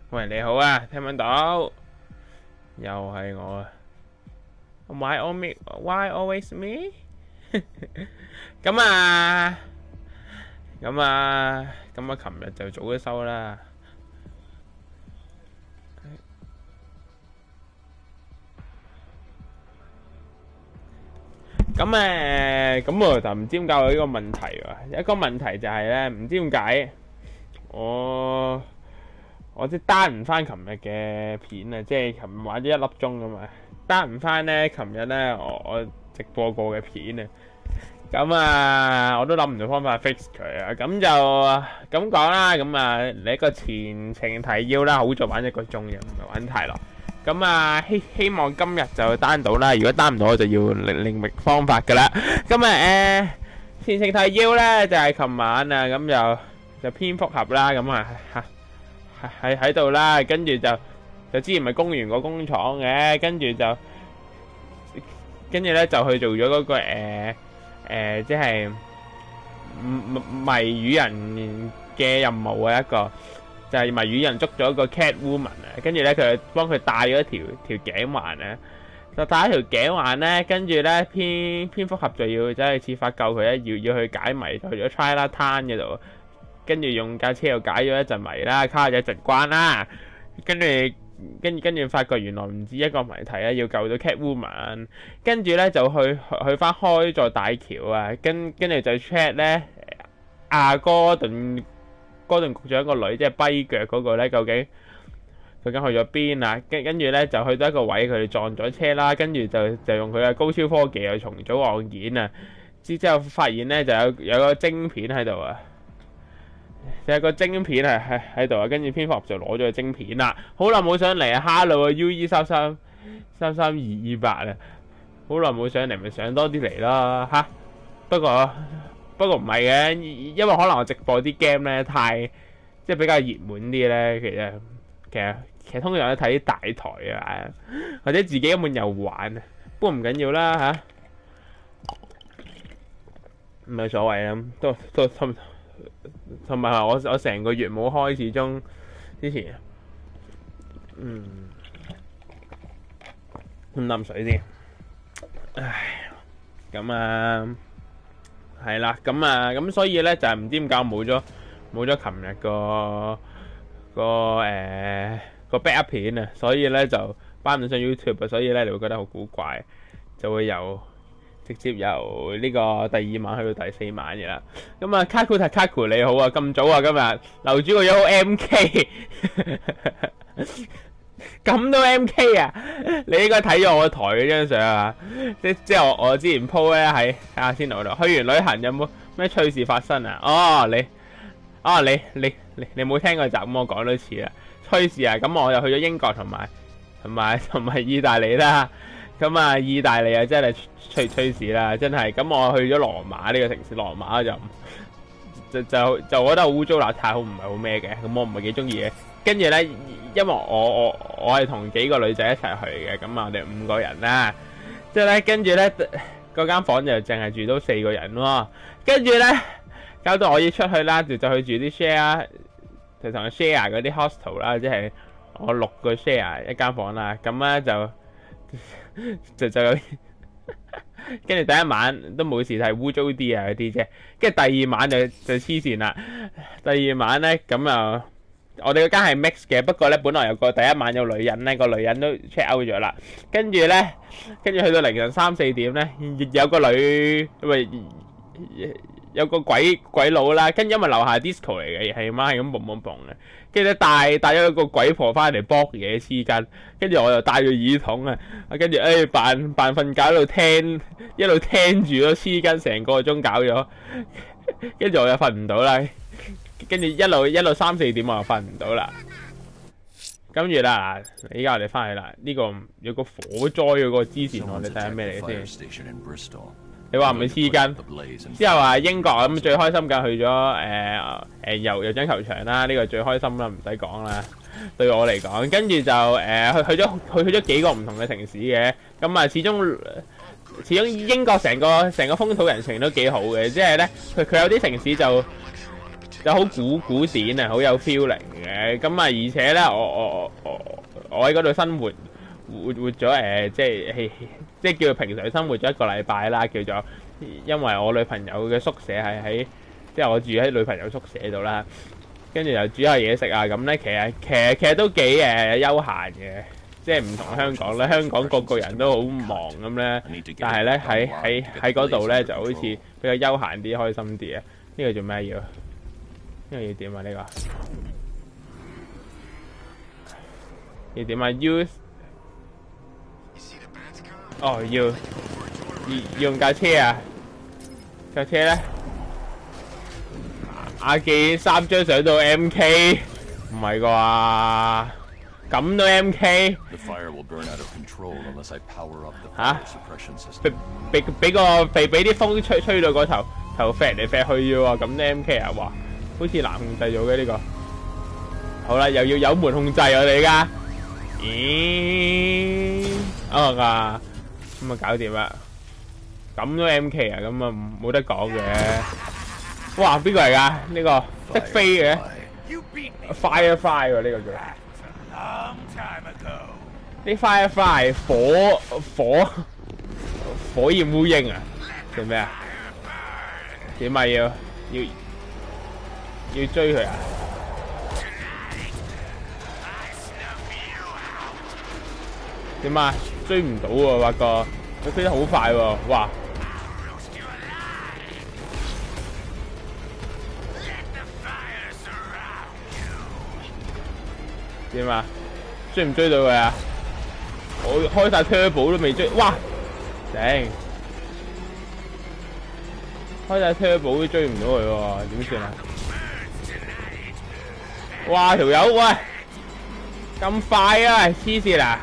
喂，你好啊，聽唔聽到？又係我啊！Why always me？ 琴日就早咗收啦。我就唔知點解有呢個問題喎。一個問題就係咧，唔知點解我即係 down 唔翻琴日嘅片啊，即係琴日玩咗1粒鐘噶嘛，down唔翻咧。琴日咧我直播過嘅片啊，我都諗唔到方法 fix 佢啊。咁就咁講啦。你一個前情提要啦，好在玩1個鐘嘅，唔係玩太耐。希望今日就 down 到啦。如果 down 唔到，我就要另覓方法噶啦。前情提要咧就係琴晚啊，咁就蝙蝠俠啦，喺度啦，跟住就之前咪攻完個工廠嘅，跟住咧就去做咗嗰個即係謎語人嘅任務啊，一個就係謎語人捉咗個 Catwoman 啊，跟住咧佢幫佢戴咗條頸環啊，就戴一條頸環咧，跟住咧蝙蝠俠就要走去設法救佢咧，要去解謎，就去咗 Chinatown 嗰度。跟住用架車又解咗一陣謎啦，卡咗一陣關啦，跟住發覺原來唔止一個謎題啊，要救到 Catwoman， 跟住咧就去翻開座大橋啊，跟住就 check 咧哥頓局長個女，即係跛腳嗰個咧，究竟去咗邊啊？跟住咧就去到一個位，佢哋撞咗車啦，跟住就用佢嘅高超科技去重組案件啊，之後發現咧就有個晶片喺度啊。有個晶片係喺度啊，跟住蝙蝠俠就攞咗個晶片啦。好耐冇上嚟啊 ，Hello 啊 UE333228啊，好耐冇上嚟，咪上多啲嚟咯吓。不過唔係嘅，因為可能我直播啲 game 咧太即係比較熱門啲咧，其實通常都睇啲大台啊，或者自己根本有玩啊，不過唔緊要啦吓，唔係所謂啊，都同埋我成個月冇開始中之前，飲水先。唉，係啦，咁所以咧就係唔知點解冇咗琴日個 backup 片啊，所以咧就搬唔上 YouTube 啊，所以咧你會覺得好古怪，就會直接由呢個第2晚去到第4晚嘅啦。Kaku 你好啊，咁早啊今日，樓主個樣好 MK， 咁都 MK 啊？你應該睇咗我台嗰張相啊，即係我之前 po 咧喺阿仙奴度，去完旅行有冇咩趣事發生啊？你冇聽過集，咁我講多次啦。趣事啊，咁我又去咗英國同埋意大利啦。意大利啊真係趣事啦，真係。咁我去咗羅馬呢個城市，羅馬就覺得好污糟邋遢，好唔係好咩嘅，咁我唔係幾中意嘅。跟住咧，因為我係同幾個女仔一齊去嘅，咁我哋5個人啦。即係咧，跟住咧嗰間房就淨係住到4個人喎。跟住咧搞到我要出去啦，就去住啲 share， 就同佢 share 嗰啲 hostel 啦，即係我6個 share 一間房啦。咁咧就有，跟住第1晚都冇事，係污糟啲啊嗰啲啫。跟住第2晚就黐線啦。第2晚咧咁我哋嗰間係 mix 嘅，不過咧本來有個第1晚有女人咧，個女人都 check out 咗啦。跟住去到凌晨3、4點咧，有個有個鬼佬啦，跟住因為樓下 disco 嚟嘅，係咁蹦蹦蹦嘅，跟住咧帶咗個鬼婆翻嚟卜嘢黐筋，跟住我又帶咗耳筒啊，跟住扮瞓覺一路聽住咯，黐筋成個鐘搞咗，跟住我又瞓唔到啦，跟住一路3、4點我又瞓唔到啦，跟住啦，依家我哋翻去啦，呢個有個火災嗰個之前我哋睇下咩嚟先。你話唔係黐筋，之後話英國咁最開心㗎，去咗油井球場啦，呢個最開心啦，唔使講啦，對我嚟講。跟住就去咗幾個唔同嘅城市嘅，咁始終始終英國成個風土人情都幾好嘅，即係咧佢有啲城市就好古典啊，好有 feeling 嘅。咁啊，而且咧我喺嗰度生活咗即係叫平常生活咗1個禮拜啦，叫做因為我女朋友嘅宿舍係喺即係我住喺女朋友宿舍度啦，跟住又煮下嘢食啊，咁咧其實都幾休閒嘅。即係唔同香港咧，香港個人都好忙咁咧，但係咧喺嗰度咧就好似比較休閒啲、開心啲啊！呢個做咩要？呢個要點啊？呢個要點啊 ？Use 哦，要用架車啊！架車咧，阿記3張相到 MK， 唔係啩？咁都 MK 嚇？俾啲風吹到個頭飛嚟飛去啫喎，咁都 MK 啊？哇，好似難控制咗嘅呢個。好啦，又要油門控制我哋而家。咦？咁啊搞掂啦。咁都 MK 啊？咁啊冇得講嘅。哇！邊個嚟㗎？呢個識飛嘅 Firefly 喎，呢個叫。啲 Firefly 火焰烏蠅啊？做咩啊？點啊？要追佢啊？點啊？追唔到喎，發覺佢飛得好快喎！哇！點啊？追唔追到佢啊？我開晒 turbo 都未追，哇！頂！開晒 turbo 都追唔到佢喎，點算啊？哇！條友喂咁快啊！黐線啊！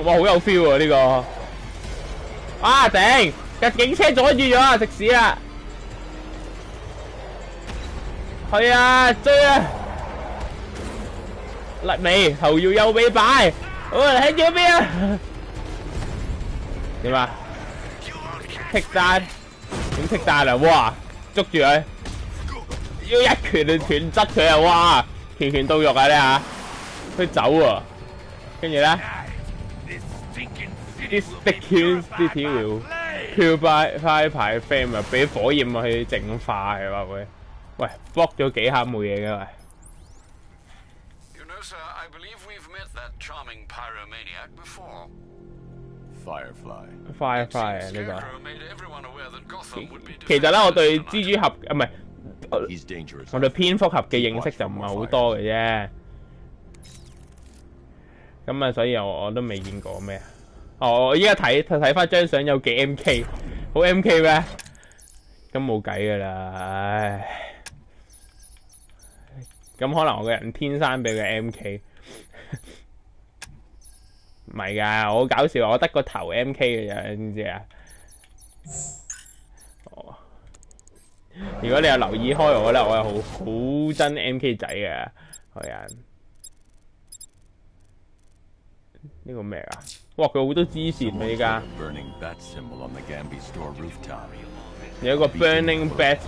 哇！好有 feel 喎呢個。啊頂！架警車阻住咗啊！食屎啊！係啊，追啊！甩尾，頭搖右尾擺，我喺咗邊啊？點啊？剔單？點剔單啊？哇！捉住佢，要一拳就斷側佢啊！哇！拳到肉啊！你下，佢走喎，跟住咧，啲 sticky will kill by fire flame 啊，俾火焰去淨化嘅話會。喂 ，block 咗幾下冇嘢嘅喂。Firefly 啊呢個。其實咧，我對蜘蛛俠唔係，我對蝙蝠俠嘅認識就唔係好多嘅啫。咁啊，所以我都未見過咩。哦，我依家睇翻張相有幾 MK， 好 MK 咩？咁冇計噶啦，唉。咁可能我個人天生俾佢 MK， 唔係㗎，我好搞笑，我得個頭 MK 嘅啫，知唔知啊？哦，如果你有留意開我咧，我係好憎 MK 仔嘅個人。呢個咩啊？哇！佢好多支線啊！依家有一個 Burning Bat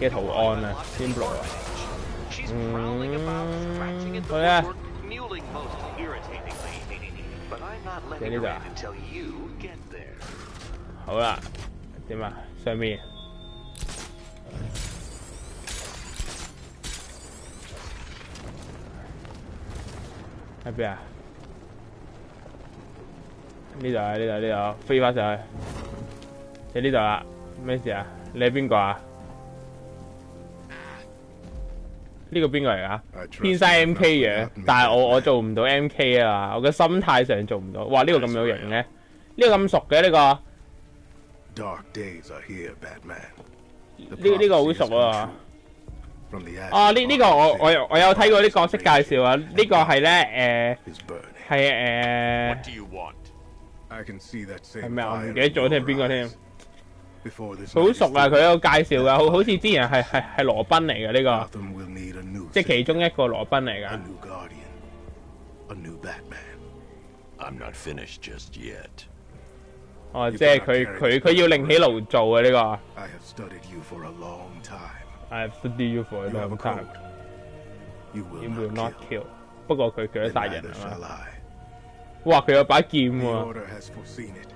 嘅圖案啊 ，symbol 啊。去啊！喺呢度啊。好啦，點啊？上面喺邊啊？呢度啊！呢度，飛翻上去。喺呢度啦，咩事啊？你係邊個啊？呢個邊個嚟㗎？天生 MK 嘅，但係我做唔到 MK 啊！我嘅心態上做唔到。哇！呢個咁有型嘅，呢個咁熟嘅呢個。呢個好熟啊！哦，呢個我有睇過啲角色介紹啊！呢個係咧係係咩啊？我唔記得咗添，邊個添？佢好熟啊！佢有介紹噶，好似之前係羅賓嚟嘅呢個，即係其中一個羅賓嚟噶。a new Batman. I'm not finished just yet. 哦，即係佢要另起爐灶啊！呢個。I have studied you for a long time. I have studied you for a You have long a time. code. You You will will not not kill. kill。不過佢都 And 殺人 neither 啊 shall 嘛。 I. 哇！佢有把劍 The 喎。 Order has foreseen it.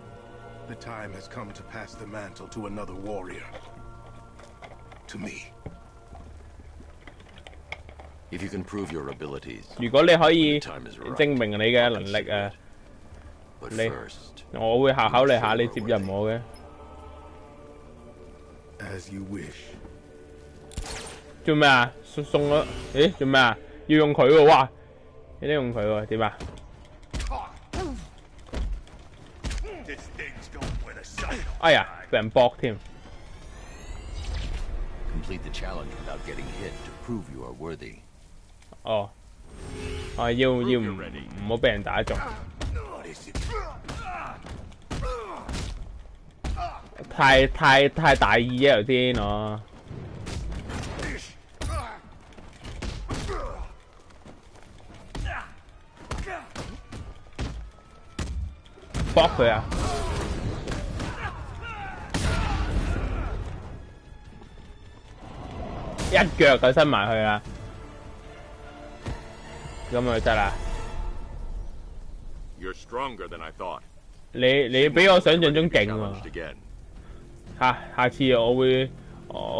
The time has come to pass the mantle to another warrior. To me. If you can prove your abilities, 如果你可以 the time is right. 證明你嘅能力啊， But 你 first, 我會考慮下你接任我嘅。As you wish. 做咩啊？送咗？咦？做咩啊？要用佢喎？哇！你都用佢喎？點啊？ 哎呀，俾人搏添。 complete the challenge without getting hit to prove you are worthy. 哦，要唔好俾人打中。太大意啊！頭先我。搏佢啊！一腳就伸埋去啦，咁就得啦。 You're stronger than I thought. 你比我想象中勁 Challenged 喎。 again. 下次我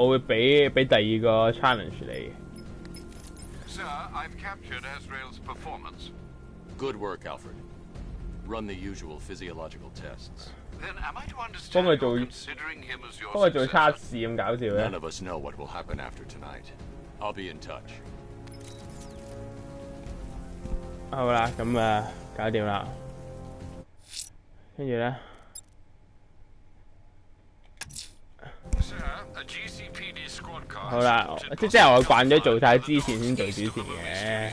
會俾第二個 challenge 你。 Sir, I've captured Azrael's performance. Good work, Alfred. Run the usual physiological tests. Then am I to understand幫佢做 you're considering him as your 幫佢做測 successor? 試咁搞笑 None 嘅。 of us know what will happen after tonight. I'll be in touch. 好啦，咁啊，搞掂啦。跟住咧， Sir, a GCPD squad car 好啦， has spotted 即係我慣咗做晒支線先做主線嘅。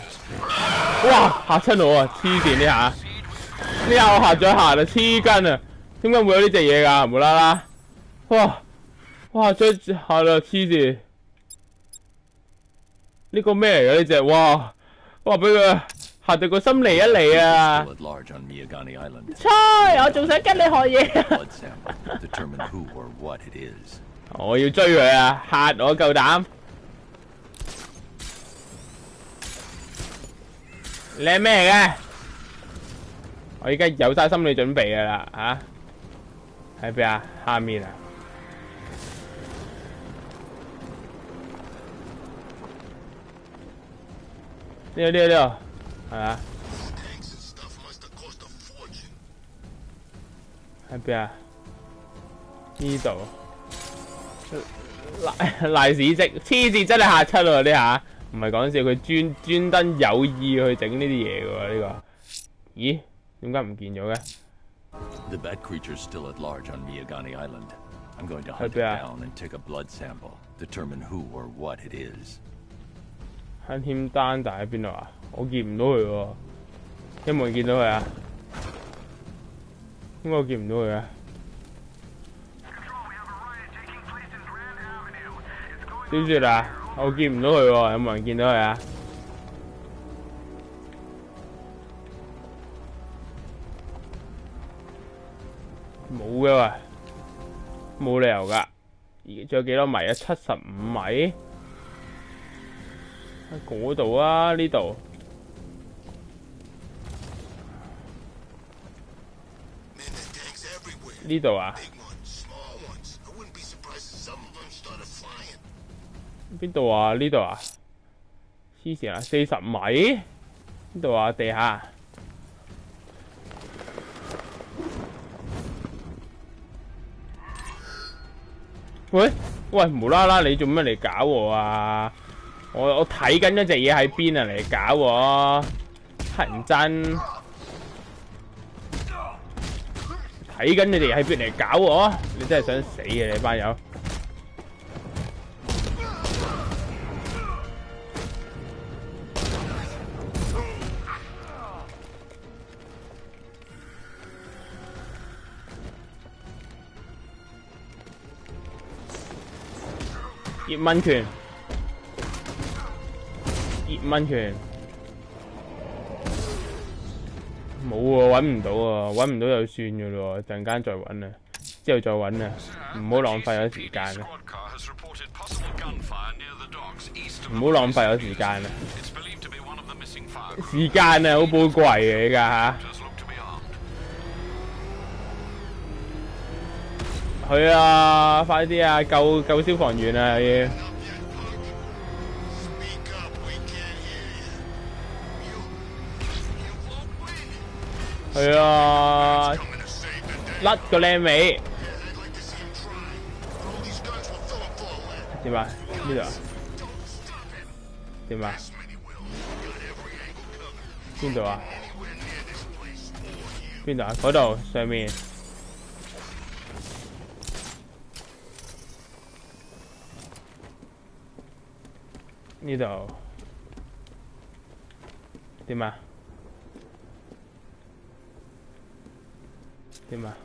哇！嚇親我啊！黐線呢下，呢下我嚇咗一下啦，黐筋啊！點解會有呢隻嘢㗎？無啦啦，哇！嚇啦，黐線！呢個咩嚟㗎？呢隻哇！俾佢嚇到個心離一離啊！ Still at large on Miyagani Island. 猜，我仲想跟你學嘢。 Blood sample. Determine who or what it is. 我要追佢啊！嚇我夠膽！你係咩嘅？我而家有晒心理準備㗎啦嚇！喺邊啊？下面啊！呢度係啊？喺邊啊？呢度賴屎跡，黐線真係嚇親喎！呢下唔係講笑，佢專登有意去整呢啲嘢嘅喎呢個。咦？點解唔見咗嘅？ The bat creature's still at large on Miyagani Island. I'm going to hunt it Hey, down and take a blood sample. Determine who or what it is. 慳添單但喺邊度啊？我見唔到佢喎，有冇人見到佢啊？點解我見唔到佢啊？小雪啊，我見唔到佢喎，有冇人見到佢啊？冇嘅喎，冇理由㗎。而仲有幾多米啊？75米。喺嗰度啊，呢度。呢度啊？邊度啊？呢度啊？黐線啊！40米？呢度啊？地下。喂，無啦啦，你做咩嚟搞我啊？我睇緊一隻嘢喺邊啊，嚟搞我，乞人憎！睇緊你哋喺邊嚟搞我，你真係想死嘅你班友！葉問拳。葉問拳，冇喎，揾唔到喎，揾唔到就算嘅咯喎，陣間再揾啊，之後再揾啊，唔好浪費咗時間啊，唔好浪費咗時間啊，時間啊好寶貴嘅依家嚇。去啊！快啲啊！救消防員啊！要去啊！甩個靚尾點啊？呢度啊？點啊？邊度啊？邊度啊？嗰度上面。呢度點啊？點啊？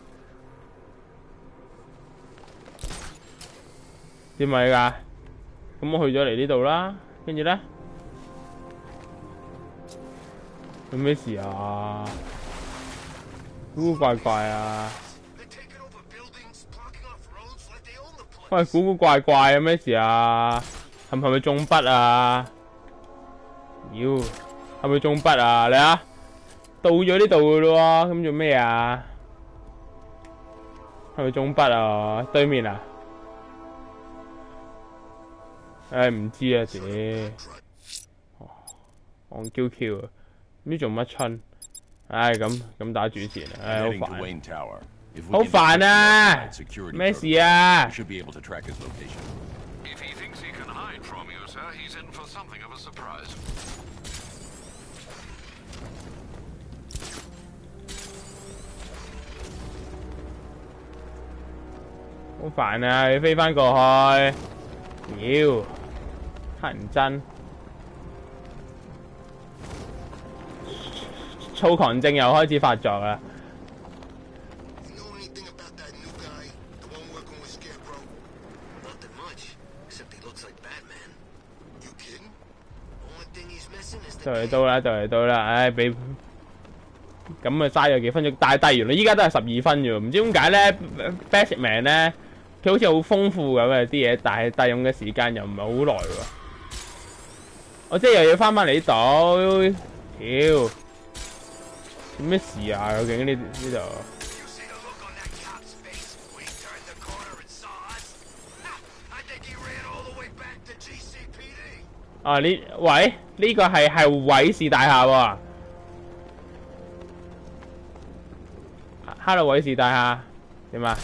點咪㗎？咁我去咗嚟呢度啦，跟住咧有咩事啊？古古怪怪啊！喂，古古怪怪有咩事啊？係咪中筆啊？妖，係咪中筆啊？你啊，到咗呢度嘅咯喎，咁做咩啊？係咪中筆啊？對面啊？唉，唔知啊，屌！戇 QQ 啊，唔知做乜春？唉，咁打主線啊，唉，好煩。好煩啊！咩事啊？好煩啊！要飛返過去，妖，乞人憎，躁狂症又開始發作啦。就嚟到啦，就嚟到啦！唉，俾咁啊，嘥咗幾分鐘，但係原來依家都係12分啫喎，唔知點解咧 Batman 咧，佢好似好豐富咁嘅啲嘢，但係用嘅時間又唔係好耐喎。我即係又要翻返嚟呢度，屌，咩事啊？究竟呢度？啊！喂，呢個係偉士大廈喎。Hello，偉士大廈點啊？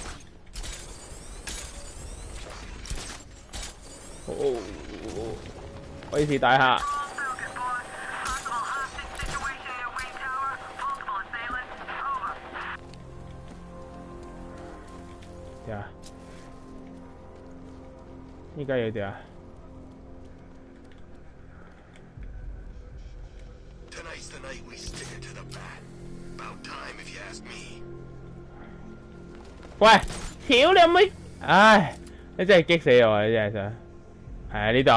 偉士大廈。點啊？依家要點啊？喂，屌你阿妹！唉，你真係激死我啊！你真係想喺呢度。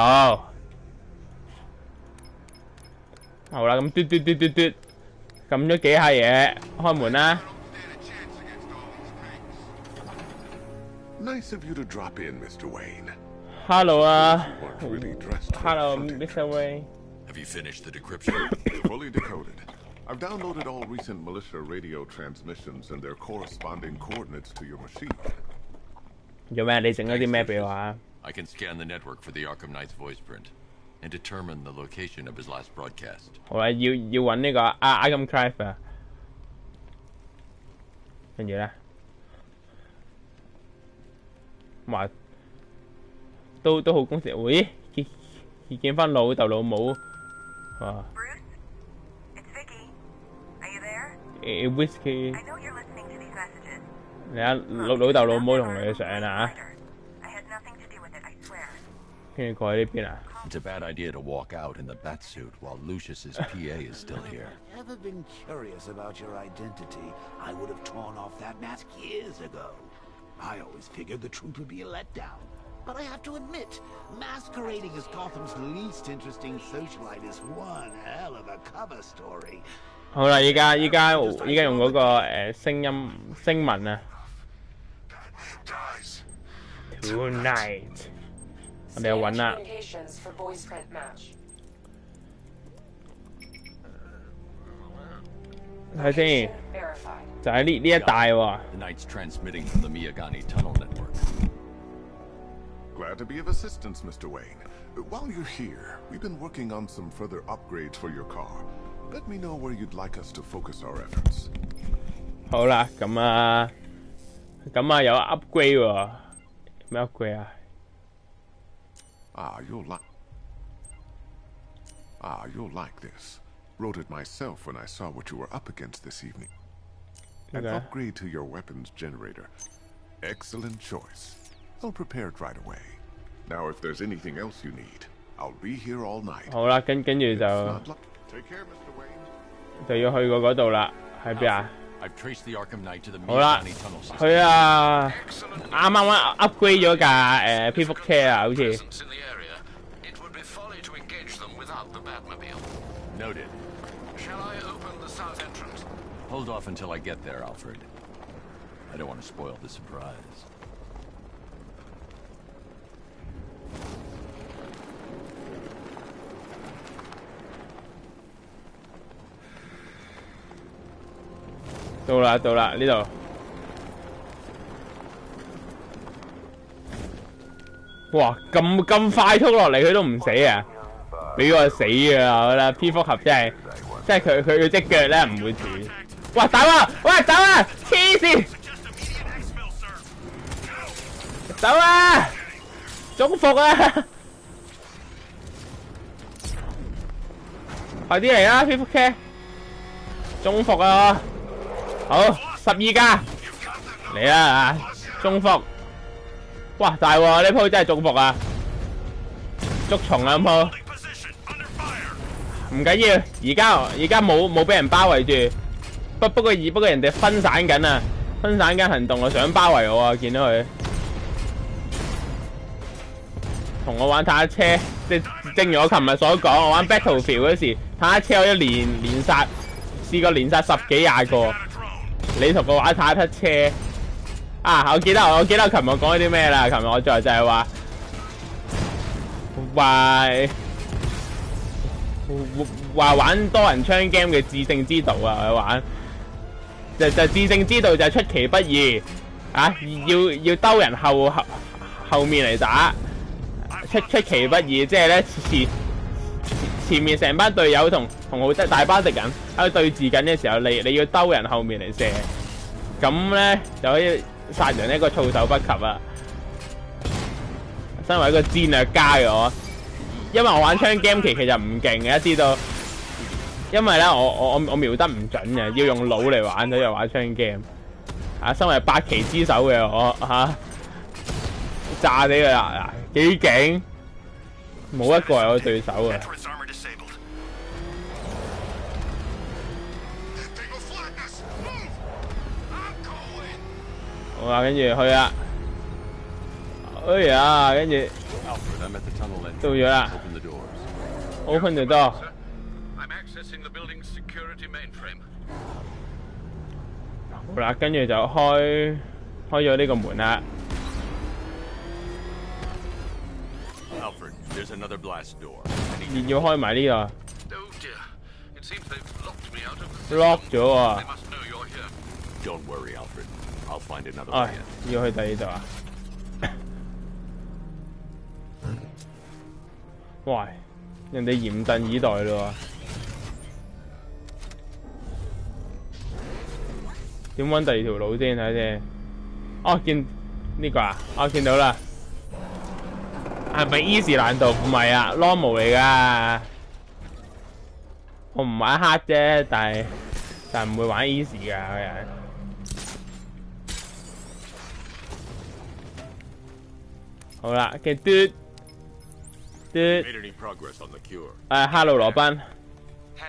好啦，咁嘟，撳咗幾下嘢，開門啦。Nice of you to drop in, Mr. Wayne. Hello 啊 Really dressed for，Hello hunting. Mr. Wayne。 Have you finished the decryption? Fully decoded. I've downloaded all recent militia radio transmissions and their corresponding coordinates to your machine. 做咩？你整咗啲咩俾我啊？ I can scan the network for the Arkham Knight's voice print and determine the location of his last broadcast. 好啦，要揾呢個Arkham Knight啊，跟住咧，話都好公平。喂，見翻老豆老母，哇！ Whisky， 你啊老豆老母同你上啊，跟住過去呢邊啊。 It's a bad idea to walk out in the bat suit while Lucius's PA is still here. Ever been curious about your identity? I would have torn off that mask years ago. I always figured the truth would be a letdown. But I have to admit, masquerading as Gotham's least interesting socialite is one hell of a cover story. 好啦，依家用嗰個聲紋啊 ，Tonight， 我哋又揾啦。睇先，就喺呢一帶喎。The Knight's transmitting from the Miyagani tunnel network. Glad to be of assistance, Mr. Wayne. While you're here, we've been working on some further upgrades for your car. Let me know where you'd like us to focus our efforts. 好啦，咁啊有 upgrade 喎，咩 upgrade 啊？ You'll like this. Wrote it myself when I saw what you were up against this evening. An upgrade to your weapons generator. Excellent choice. I'll prepare it right away. Now, if there's anything else you need, I'll be here all night. 好啦，跟住就 Take care, Mr. Wayne. 就要去過嗰度啦，喺邊啊？ I've traced the Arkham Knight to the 好啦， Miyagani tunnel system. 去啊！啱 upgrade 咗架蝙蝠車啊，好似。 Presence in the area. It would be folly to engage them without the Batmobile. Noted. Shall I open the south entrance? Hold off until I get there, Alfred. I don't want to spoil the surprise. 到啦呢度。哇，咁快速落嚟佢都唔死啊！俾我死啊！我覺得蝙蝠俠真係佢隻腳咧唔會斷。哇！走啊！喂，走啊！黐線！走啊！中伏啊！快啲嚟啦，蝙蝠車！中伏啊！好，12架嚟啦！中伏！哇，大喎！呢鋪真係中伏啊！捉蟲啊！鋪唔緊要，而家冇俾人包圍住。不過人哋分散緊啊，分散緊行動啊，想包圍我啊！見到佢同我玩坦克車，即係正如我琴日所講，我玩 Battlefield 嗰時，坦克車我一連殺，試過連殺10幾20個。你同我玩坦克車啊！我記得我琴日講咗啲咩啦？琴日我就係話玩多人槍 game 嘅致勝之道啊！我玩就致勝之道就係出其不意啊！要兜人後面嚟打，出其不意，即係咧前面成班隊友同好大班敵人喺度對峙緊嘅時候，你要兜人後面嚟射，咁咧就可以殺人一個措手不及啊！身為一個戰略家嘅我，因為我玩槍 game 其實唔勁嘅，知道，因為咧我瞄得唔準嘅，要用腦嚟玩，所以玩槍 game。啊，身為8旗之首嘅我炸死佢啦！幾勁，冇一個係我對手啊！好啊，跟住去啦。哎呀，跟住到咗啦。Open the door。I'm accessing the building's security mainframe. 好啦，跟住就開咗呢個門啦。Alfred, there's another blast door. 要開埋呢個。Oh dear. It seems they've locked me out of the lock 咗啊 They must know you're here. Don't worry, Alfred. I'll find another 唉 way in. 要去第二度啊！喂，人哋嚴陣以待咯喎。點揾第二條路先睇先？哦，見呢個啊！我見到啦。係咪 easy 難度？唔係啊 ，normal 嚟㗎。我唔玩 hard 啫，但唔會玩 easy 㗎個人。好啦，嘅嘟。 Made any progress on the cure? Hello 羅賓，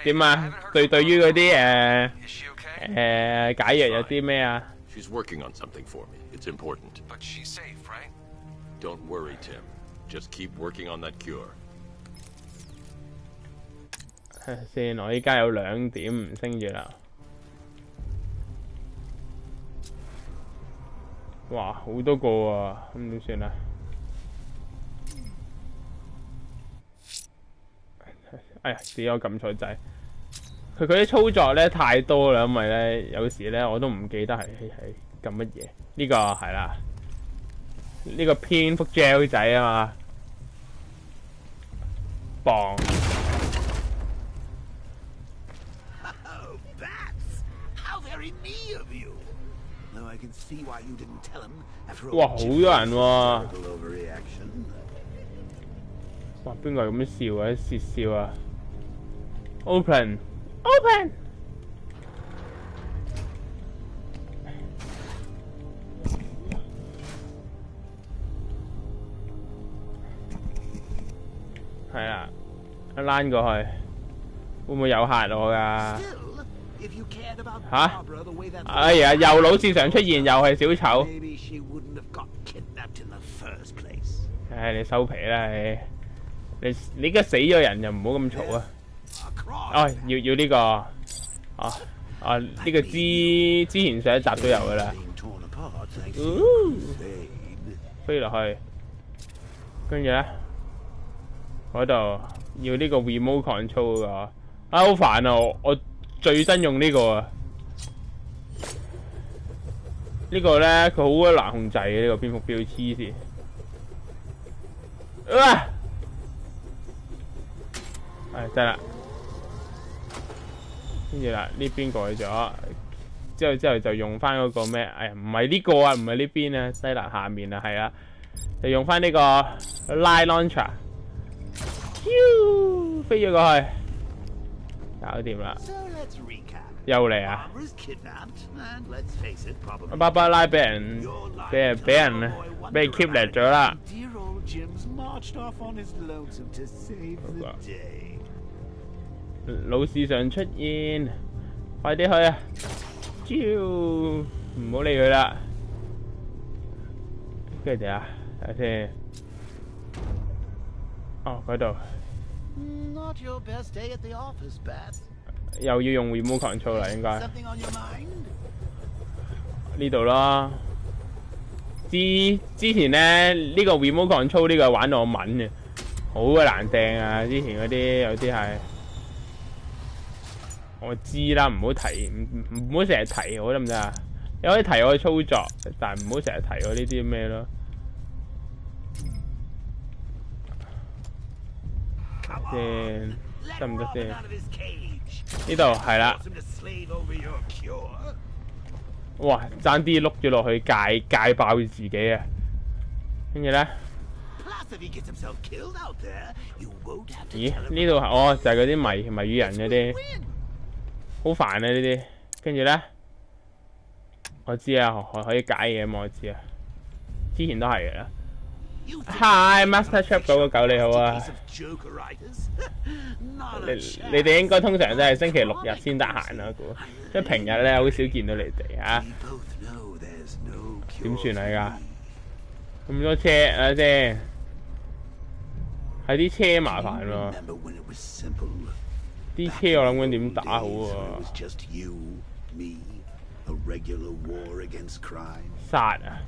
點啊？對於嗰啲 Is she okay? 解藥有啲咩啊？ She's working on something for me. It's important. But she's safe, right? Don't worry, Tim. Just keep working on that cure. 睇下先，我依家有2點唔升住啦。哇，好多個啊，咁點算啊？哎呀，自己我撳錯掣。佢啲操作咧太多啦，因為咧有時咧我都唔記得係撳乜嘢。呢個係啦，呢個蝙蝠 gel 仔啊嘛，棒。哇，好多人喎！哇，邊個係咁樣笑啊？竊笑啊 ！Open， 係啦，一躝過去，會唔會有嚇我㗎？吓！哎呀，又老是常出現，又係小丑。唉，你收皮啦你而家死咗人就唔好咁嘈啊！哦，要呢個，呢個之前上一集都有噶啦。飛落去，跟住咧嗰度要呢個 remote control 噶，好煩啊！我最憎用呢個啊！呢個咧佢好鬼難控制嘅，呢個蝙蝠標黐線。得啦，跟住啦呢邊過去咗，之後就用翻嗰個咩？哎呀，唔係呢個啊，唔係呢邊啊，西南下面啊，係啊，就用翻呢個 Light Launcher， 飛咗過去，搞掂啦。又嚟啊！芭芭拉俾人 kidnap 咗啦。老市場出現，快啲去啊！唔好理佢啦。跟住點啊？睇下先。哦，嗰度。又要用 remote control 啦，應該。呢度啦。之前咧呢個 remote control 呢個玩到我敏嘅，好鬼難掟啊！之前嗰啲有啲係。我知啦，唔好提，唔好成日提我得唔得啊？你可以提我嘅操作，但係唔好成日提我呢啲咩咯。先得唔得先？呢度係啦。哇！爭啲碌咗落去戒爆自己啊！跟住咧，咦？呢度係就係嗰啲謎語人嗰啲。好煩啊！呢啲，跟住咧，我知啊，可以解嘢嘛，我知啊，之前都係嘅啦。Hi Master Chef 嗰個狗你好啊，你哋應該通常都係星期六日先得閒啊，估，即係平日咧好少見到你哋啊。點算啊？而家咁多車啊先，係啲車麻煩喎。啲車我諗緊點打好啊？殺啊！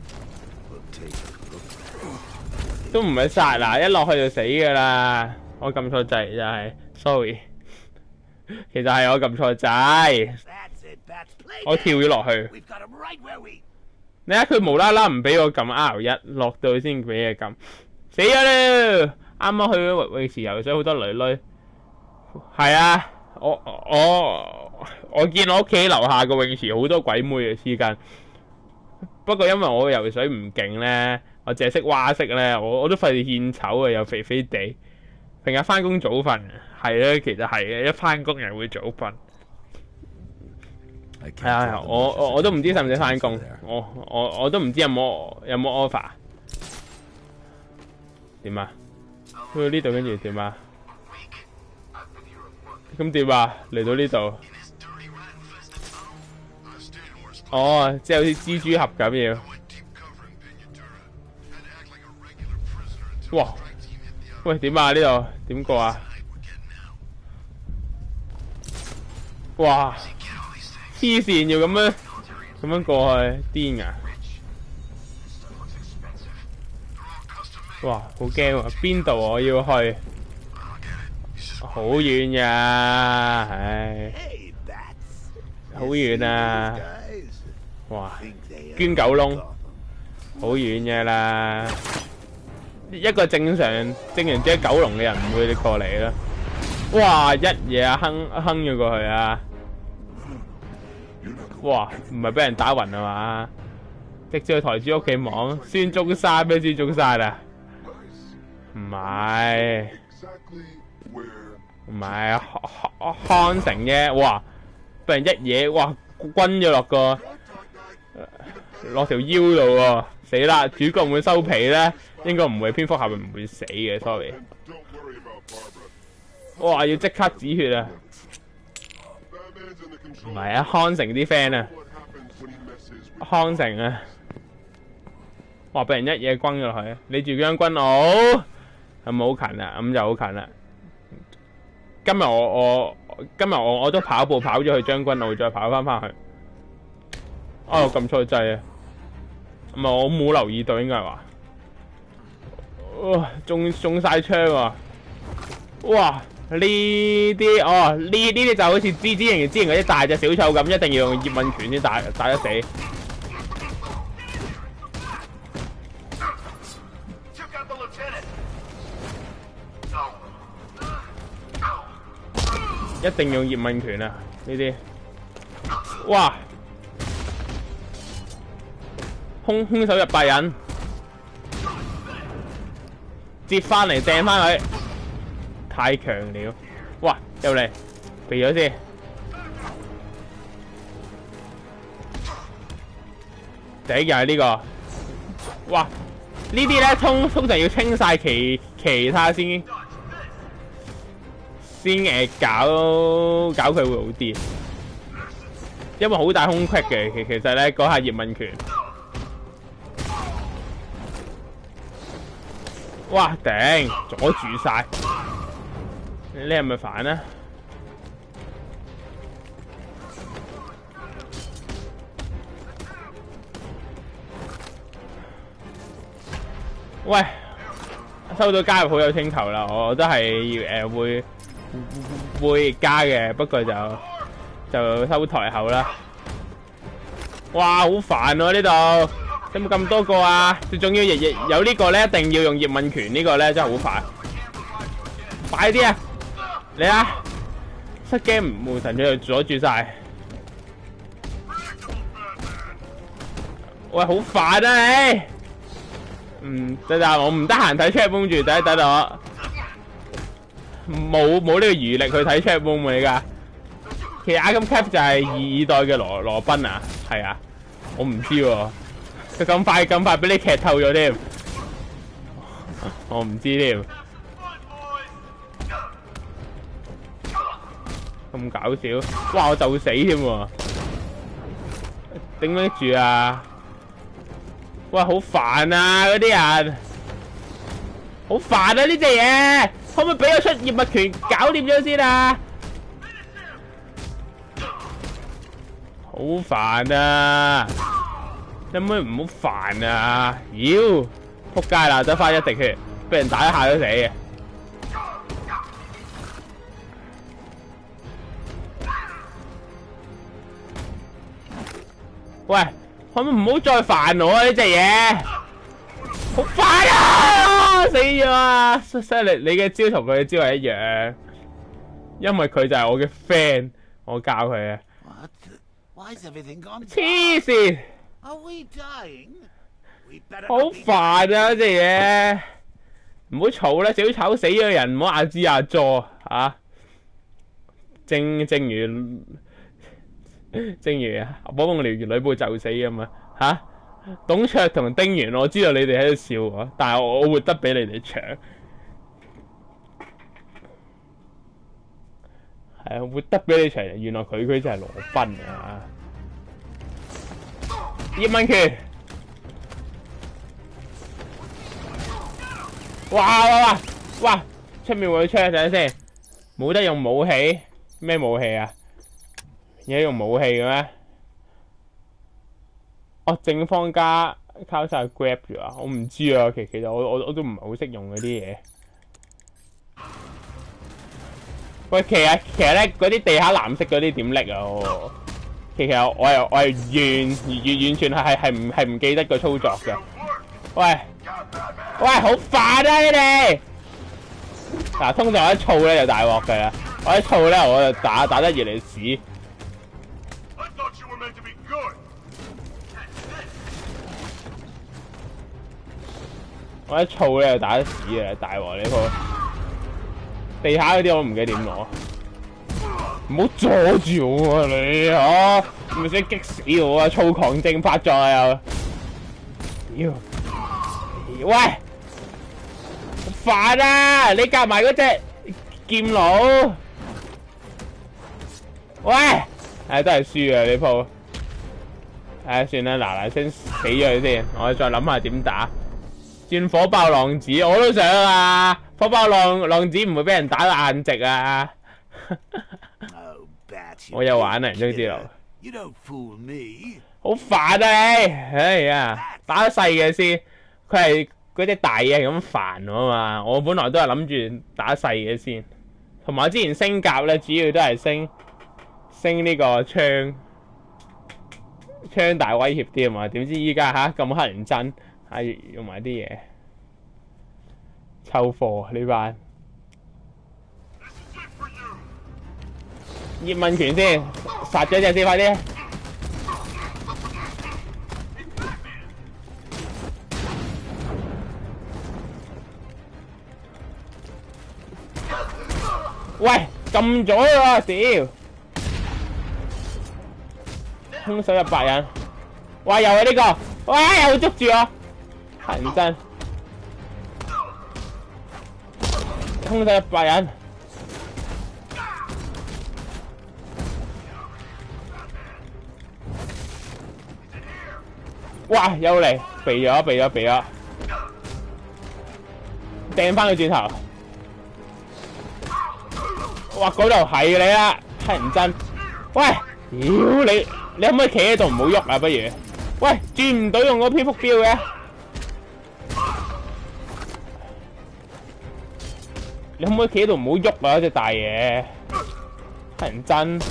都唔係殺啦，一落去就死噶啦！我撳錯掣就係 ，sorry。其實係我撳錯掣，我跳咗落去。你睇佢無啦啦唔俾我撳 R1，落到去先俾佢撳，死咗啦！啱啱去咗泳池游水，好多女女。係啊，我見我屋企樓下個泳池好多鬼妹啊，黐筋。不過因為我游水唔勁咧，我淨係識蛙式咧，我都費事獻醜啊，又肥肥地。平日翻工早瞓，係啊，其實係嘅，一翻工人會早瞓。係啊，我都唔知使唔使翻工，我都唔知有冇 offer。點啊？去到呢度跟住點啊？咁點啊？嚟到呢度，即係好似蜘蛛俠咁要。哇！喂，點啊？呢度點過啊？哇！黐線要咁樣過去，癲啊！哇，好驚喎！邊度我要去？好遠呀！唉， Hey, bats. 好遠啊！ Guys, 哇， think they 捐狗窿，好遠嘅啦！一個正常住喺九龍嘅人唔會過嚟啦。哇！一嘢哼咗過去啊！哇！唔係俾人打暈啊嘛？直接去台主屋企望，孫中山咩？孫中山啊？唔係。 Exactly where 唔係康城啫，哇！俾人一嘢，哇，轟咗落條腰度喎，死啦！主角會唔會收皮咧？應該唔會，蝙蝠俠唔會死嘅 ，sorry。 don't worry about Barbara. 哇！要即刻止血啊！ Batman's in the 唔 control. 係啊，康城啲 friend 啊， What happens when he messes with 康城啊，哇！俾人一嘢轟咗落去，你住將軍澳係咪好近啊？咁就好近啦。今日我都跑步跑咗去將軍澳，再跑翻去。啊！我撳錯掣啊！唔係我冇留意到，應該係話。哇！中晒槍喎！哇！呢啲呢啲就好似之前嗰啲大隻小丑咁，一定要用葉問拳先打得死。一定用葉問拳啊！呢啲，哇！空手入白人，接翻嚟掟翻佢，太強了！哇！又嚟避咗先，第一又係呢個，哇！呢啲咧通常要清晒其他先搞佢會好啲，因為好大空隙嘅。其實咧嗰下葉問拳，哇頂阻住晒，你係咪煩啊？喂，收到加入好友請求啦，我都係會加嘅，不過就收台後啦。哇，好煩喎呢度，有冇咁多個啊？最重要有呢個咧，一定要用葉問拳，呢個咧真係好煩。快啲啊！嚟啊！失驚無神佢就阻住晒。喂，好煩啊你！等我唔得閒睇 chat room 住，等我。冇呢個餘力去睇 chat room 嚟㗎。其實 Arkham Cap 就係二代嘅羅賓啊，係啊，我唔知喎。佢咁快俾你劇透咗添，我唔知添。咁搞笑，哇！我就死添喎，頂得住啊！喂，好煩啊！嗰啲人好煩啊！呢隻嘢。可唔可以俾我出葉問拳搞掂咗先啊？好煩啊！可唔可以唔好煩啊？妖，仆街啦，得翻一滴血，俾人打一下都死嘅。喂，可唔可以唔好再煩我啊？呢隻嘢好煩啊！死咗啊！犀利，你嘅招同佢嘅招係一樣，因為佢就係我嘅 friend， 我教佢嘅。What? Why's everything gone? 黐線！ Are we dying? We better 好 not be 煩啊！呢隻嘢，唔好嘈啦，小丑死咗人，唔好亞支亞佐啊！正如寶夢燎原呂布就死咁嘛嚇！董卓同丁原，我知道你哋喺度笑我，但係我活得比你哋長。係啊，活得比你長，原來佢就係羅賓啊！葉問拳，哇！出面會有槍，等陣先，冇得用武器，咩武器啊？而家用武器嘅咩？哦，正方加交晒 grab 住啊！我唔知啊，其實我都唔係好識用嗰啲嘢。喂，其實咧嗰啲地下藍色嗰啲點拎啊？其實我係完全係唔記得個操作嘅。喂，好煩啊你哋！嗱，通常我一燥咧就大鑊㗎啦，我一燥咧我就打得越嚟屎。我一燥咧就打得屎啊！大鑊呢鋪，地下嗰啲我唔記得點攞，唔好阻住我啊你啊！咪想激死我啊！躁狂症發作啊又，喂，煩啊！你夾埋嗰隻劍佬，喂，都係輸啊呢鋪，算啦，嗱聲死咗佢先，我再諗下點打。轉火爆浪子我都想啊！火爆浪子唔會俾人打到硬直啊！我有玩啊，人都知道。好煩啊你！哎呀，打得細嘅先，佢係嗰隻大嘢咁煩我啊嘛！我本來都係諗住打細嘅先，同埋我之前升甲咧，主要都係升呢個槍大威脅啲啊嘛！點知依家咁乞人憎。用埋啲嘢，抽貨呢班。葉問拳先，殺咗隻先，快啲！喂，撳咗喎，屌！空手100人，哇，又係呢個，哇，又捉住我！人真，空手100人，哇！又嚟，避咗，掟翻佢轉頭，哇！嗰度係你啦，乞人憎，喂！屌你可唔可以企喺度唔好喐啊？不如，喂，轉唔到用個蝙蝠標嘅。你可唔可以企喺度唔好喐啊？隻大嘢，乞人憎。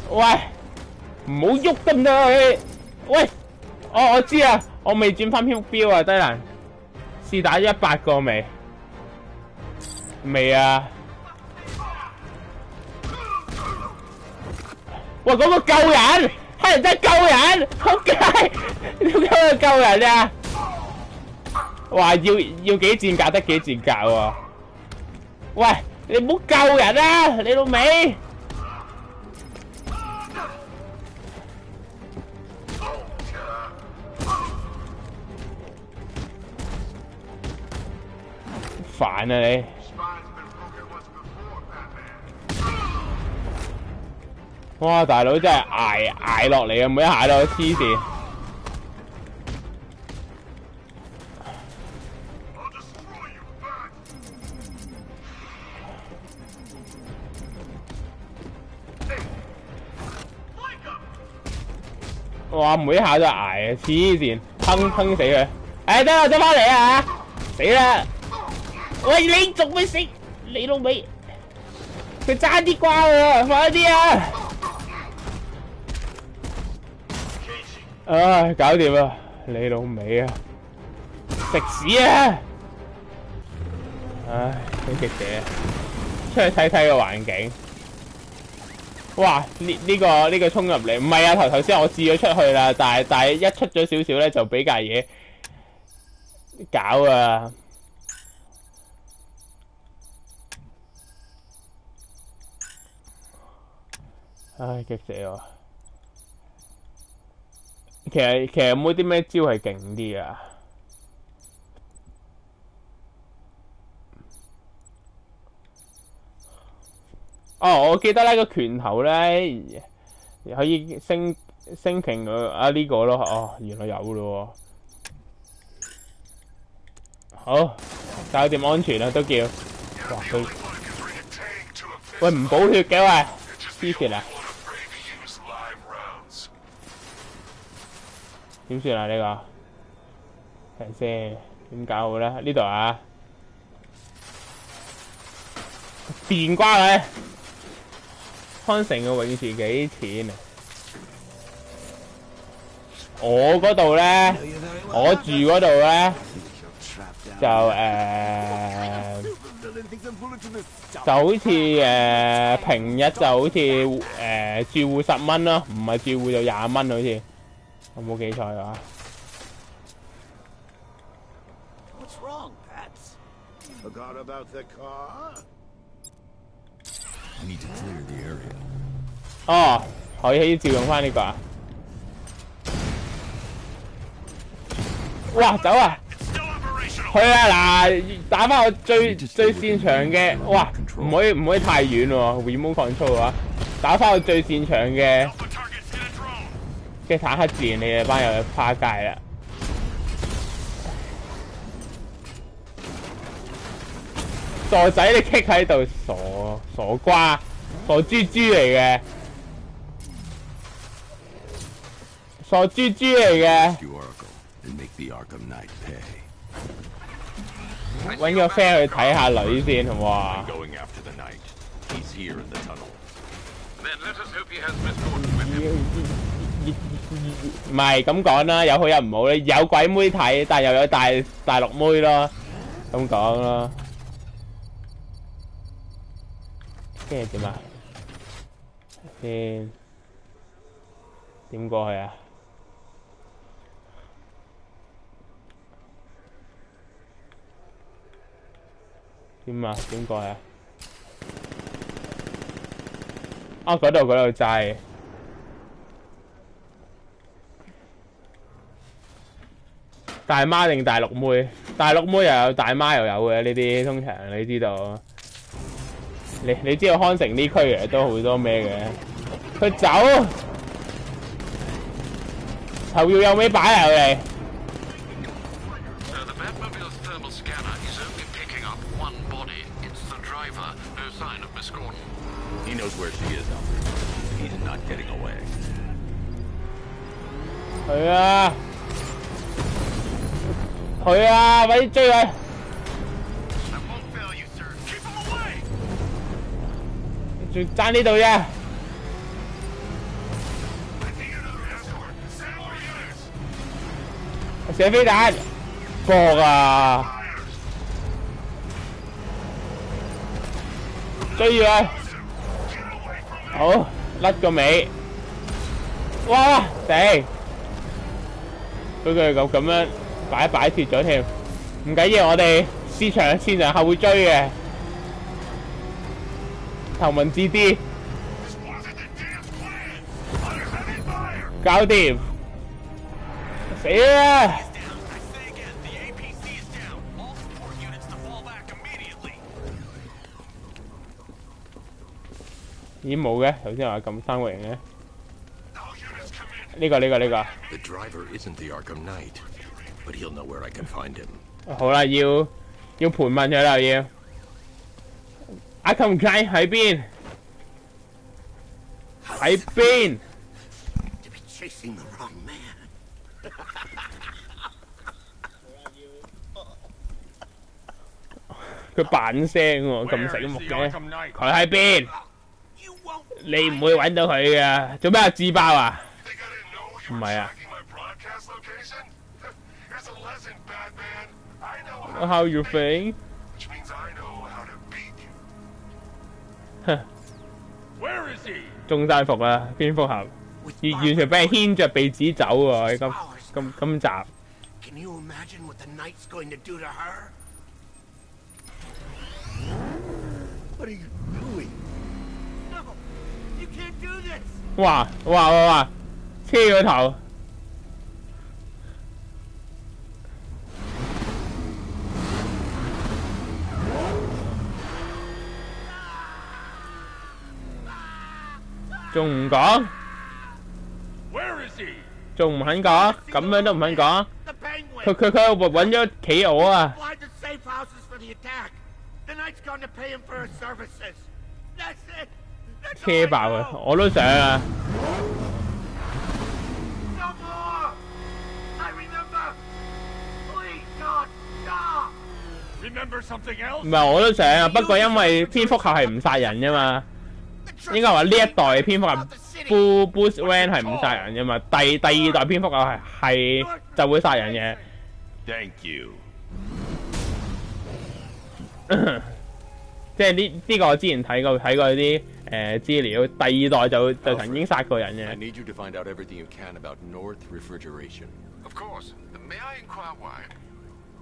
喂，唔好喐得唔得啊你？喂，我知啊，我未轉翻蝙蝠標啊，低能。試打咗100個未？未啊。喂，嗰個救人！乞人憎救人，仆街！點解佢救人啊？話要幾戰格得幾戰格喎？喂，你唔好救人啊！你老味！煩啊你！哇！大佬真係捱落嚟啊，每一下都黐線。哇！每一下都捱啊，黐線，坑死佢！得啦，得翻嚟啊！死啦！喂，你仲未死？你老味！佢爭啲瓜喎，快啲啊！唉，搞掂啦！你老味啊！食屎啊！唉，好極嘅，出去睇睇個環境。哇！呢個衝入嚟，唔係啊！頭先我試咗出去啦，但係一出咗少少咧，就俾架嘢搞啊！唉，激死我！其實有冇啲咩招係勁啲啊？哦，我記得咧個拳頭咧可以升平佢呢個咯。哦，原來有咯喎。好，搞掂安全啦，都叫。哇佢，喂唔補血嘅喂，黐線啊！點算啊呢個？睇先點搞好咧？呢度啊，電瓜佢。康城嘅泳池幾錢啊？我嗰度咧，我住嗰度咧就就好似平日就好似住戶10蚊咯，唔係住戶就20蚊好似，我冇記錯嘅話。What's wrong, Pats? Forgot about the car? I need to clear the area. 哦，可以照用翻呢個啊！哇，走啊！去啊嗱，打翻我最擅長嘅，哇，唔可以太遠喎 ，remote control 啊！打翻我最擅長嘅坦克戰，你哋班友趴街啦！傻仔你棘喺度，傻瓜，傻豬豬嚟嘅，傻豬豬嚟嘅。揾個 friend 去睇下女先，好唔好啊？唔係咁講啦，有好有唔好咧，有鬼妹睇，但又有大陸妹咯，咁講咯。跟住點啊？先點過去啊？點啊？點過去啊？啊！嗰度掣。大媽定大陸妹？大陸妹又有，大媽又有嘅呢啲，通常你知道。你知道康城呢區其實都好多咩嘅？佢走，頭要有尾擺啊佢哋。去啊！去啊！快啲追佢！仲爭呢度啫！射飛彈，搏啊！追住佢，好甩個尾！哇！頂！佢咁樣擺脫咗添，唔緊要，我哋線場後會追嘅。頭文字 D， 搞掂，死啦！咦冇嘅，頭先話咁3個人嘅，呢個。好啦，要盤問佢啦，要。阿琴街喺邊？喺邊？佢扮聲喎，咁醒目嘅。佢喺邊？你唔會揾到佢嘅。做咩啊？自爆啊？唔係啊。How you think？中山服啦，蝙蝠俠，完全俾人牽着鼻子走喎！今集。哇！車個頭。仲唔講？仲唔肯講？咁樣都唔肯講？佢揾咗企鵝啊！ going to pay him for his services. That's it. That's 車爆啊！我都想啊！ No more. I remember. Please, God, stop. Remember something 唔 else? 係我都想啊，不過因為蝙蝠俠係唔殺人㗎嘛，應該話呢一代蝙蝠俠 Bruce Wayne 係唔殺人㗎嘛，第二代蝙蝠俠係就會殺人嘅。Thank you. 即係呢個我之前睇過啲資料，第二代就曾經殺過人 I 嘅。 need you to find out everything you can about North Refrigeration. Of course. May I inquire why?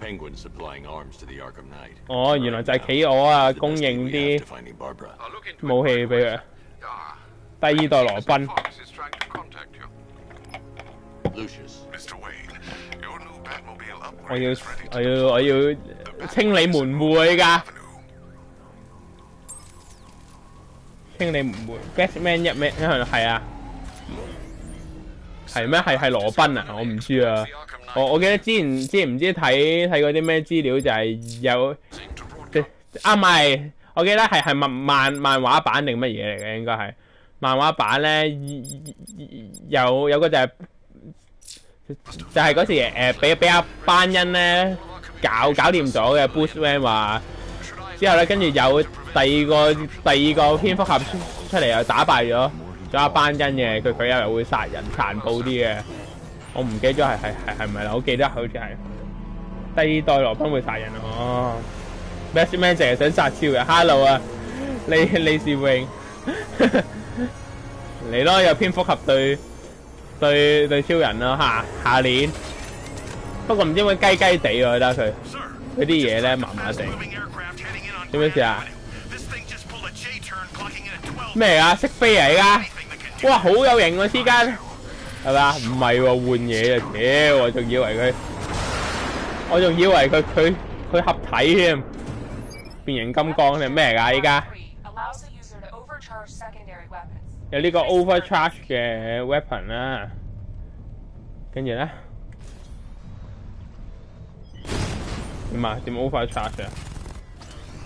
Penguin supplying arms to the Arkham Knight. 哦，原來就係企鵝啊， The 供 best 應 lead we 啲 have to finding Barbara. I'll look into it 武器 right 俾 away. 佢。 Ah, 第二代羅 Mr. 賓， Fox is trying to contact you. Lucius. Mr. Wayne, your new Batmobile 我 upgrade 要 is ready to 我要清理門會㗎， Avenue. 清理門會。Batman 一咩？係啊，係咩？係羅賓啊？我唔知啊。我記得之前唔知睇嗰啲咩資料就係有 Seem to broadcast 唔係，我記得係漫畫版定乜嘢嚟嘅，應該係漫畫版咧有個就係嗰時俾阿班恩咧搞掂咗嘅 Bruce Wayne 話，之後咧跟住有第二個蝙蝠俠出嚟又打敗咗阿班恩嘅，佢又會殺人殘暴啲嘅，我唔記得咗係咪啦，我記得好似係第二代羅賓會殺人哦。Batman 淨係想殺超人 ，Hello 啊，李士榮嚟咯，有蝙蝠俠對超人咯，下年。不過唔知點解雞雞地，我覺得佢啲嘢咧麻麻地。做咩事啊？咩啊？識飛嚟㗎？哇，好有型喎！黐筋係咪啊？唔係喎，換嘢啊！屌，我仲以為佢合體添。變形金剛定咩嚟㗎？依家有呢個 overcharge 嘅 weapon 啦，跟住咧點啊？點 overcharge 啊？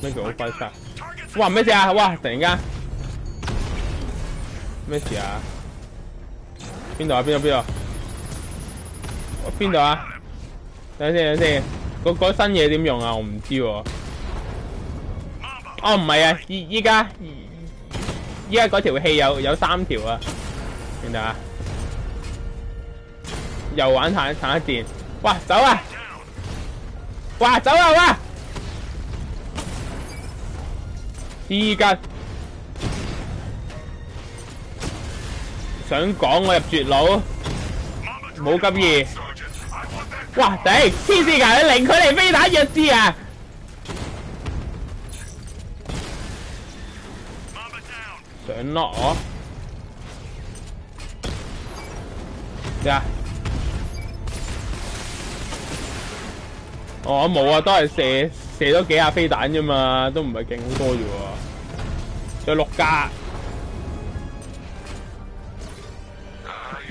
咩叫 overcharge？哇！咩事啊？哇！突然間咩事啊？邊度啊？邊度啊？等先，嗰新嘢點用啊？我唔知喎。哦，唔係啊！依家嗰條氣有3條啊，明唔明啊？又玩坦克戰，哇！走啊！哇！走啊！哇！依家想講我入絕路，冇咁易。哇！頂黐線㗎！你零距離飛彈弱智啊！上落我呀！我冇啊，都係射咗幾下飛彈啫嘛，都唔係勁好多啫喎。仲有6架，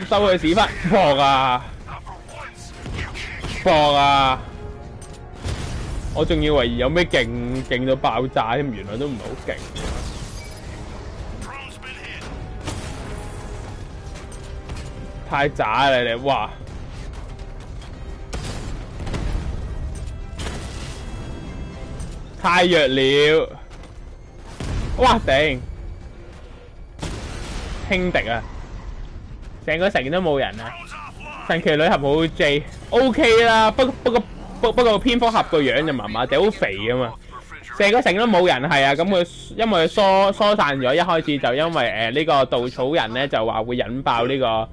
收佢屎忽搏啊！我仲以為有咩勁到爆炸添，原來都唔係好勁。太渣啦你！哇！太弱了！哇頂！輕敵啊！成個城都冇人啊！神奇女俠好 J，OK 啦。不過蝙蝠俠個樣就麻麻地，好肥啊嘛。成個城都冇人係啊，咁佢因為佢疏散咗，一開始就因為呢個稻草人咧就話會引爆呢個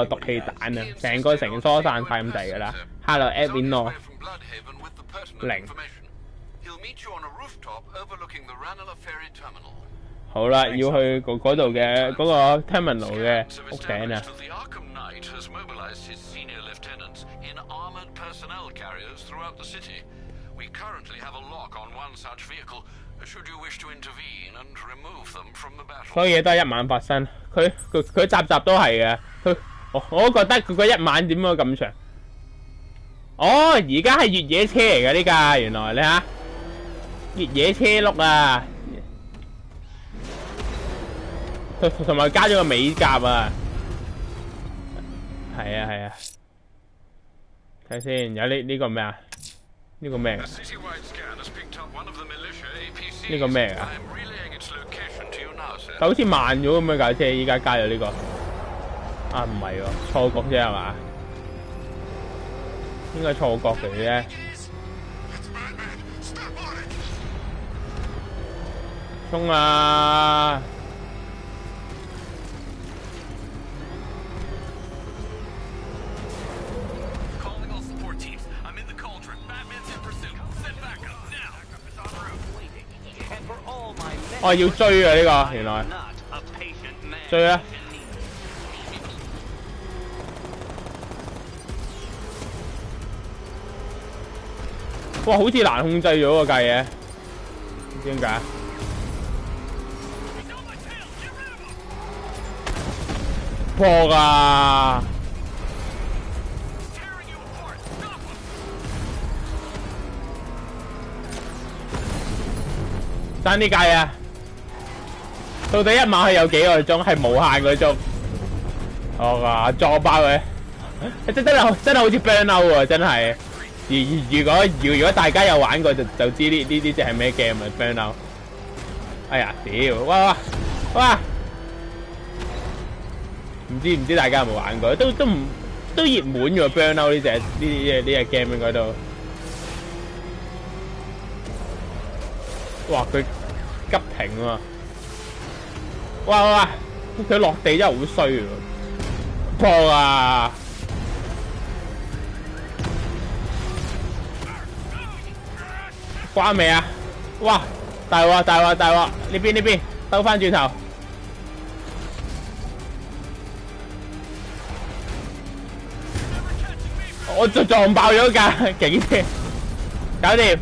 毒氣彈啊，成個城疏散晒咁滯㗎啦。Hello Edwin 咯，0。好啦，要去嗰度嘅嗰個 terminal 嘅屋頂啊。所有嘢都係一晚發生，佢集都係嘅。我覺得佢嗰一晚點解咁長？哦，而家係越野車嚟㗎呢架，原來你睇下，越野車轆啊，同埋加咗個尾甲啊，係啊係啊，睇先有呢個咩啊？呢個咩？呢個咩啊？但好似慢咗咁樣架車，依家加咗呢個啊，唔係喎，錯覺啫係嘛？應該錯覺嚟嘅。衝啊！哦，要追啊！呢個原來追啊！哇，好似難控制咗喎架嘢，唔知點解。破㗎！爭啲計啊！到底一晚係有幾個鐘？係無限個鐘。哦，撞爆佢！真係好似 Burnout 喎，真係。如果大家有玩過就知呢隻係咩 game 啊 Burnout。哎呀，屌！哇！唔知大家有冇玩過？都熱門嘅 Burnout 呢隻 game 應該都。哇！佢急停喎！哇！佢落地真係好衰喎！破啊！關未啊？哇！大鑊！呢邊兜翻轉頭！我就撞爆咗架警車，搞掂。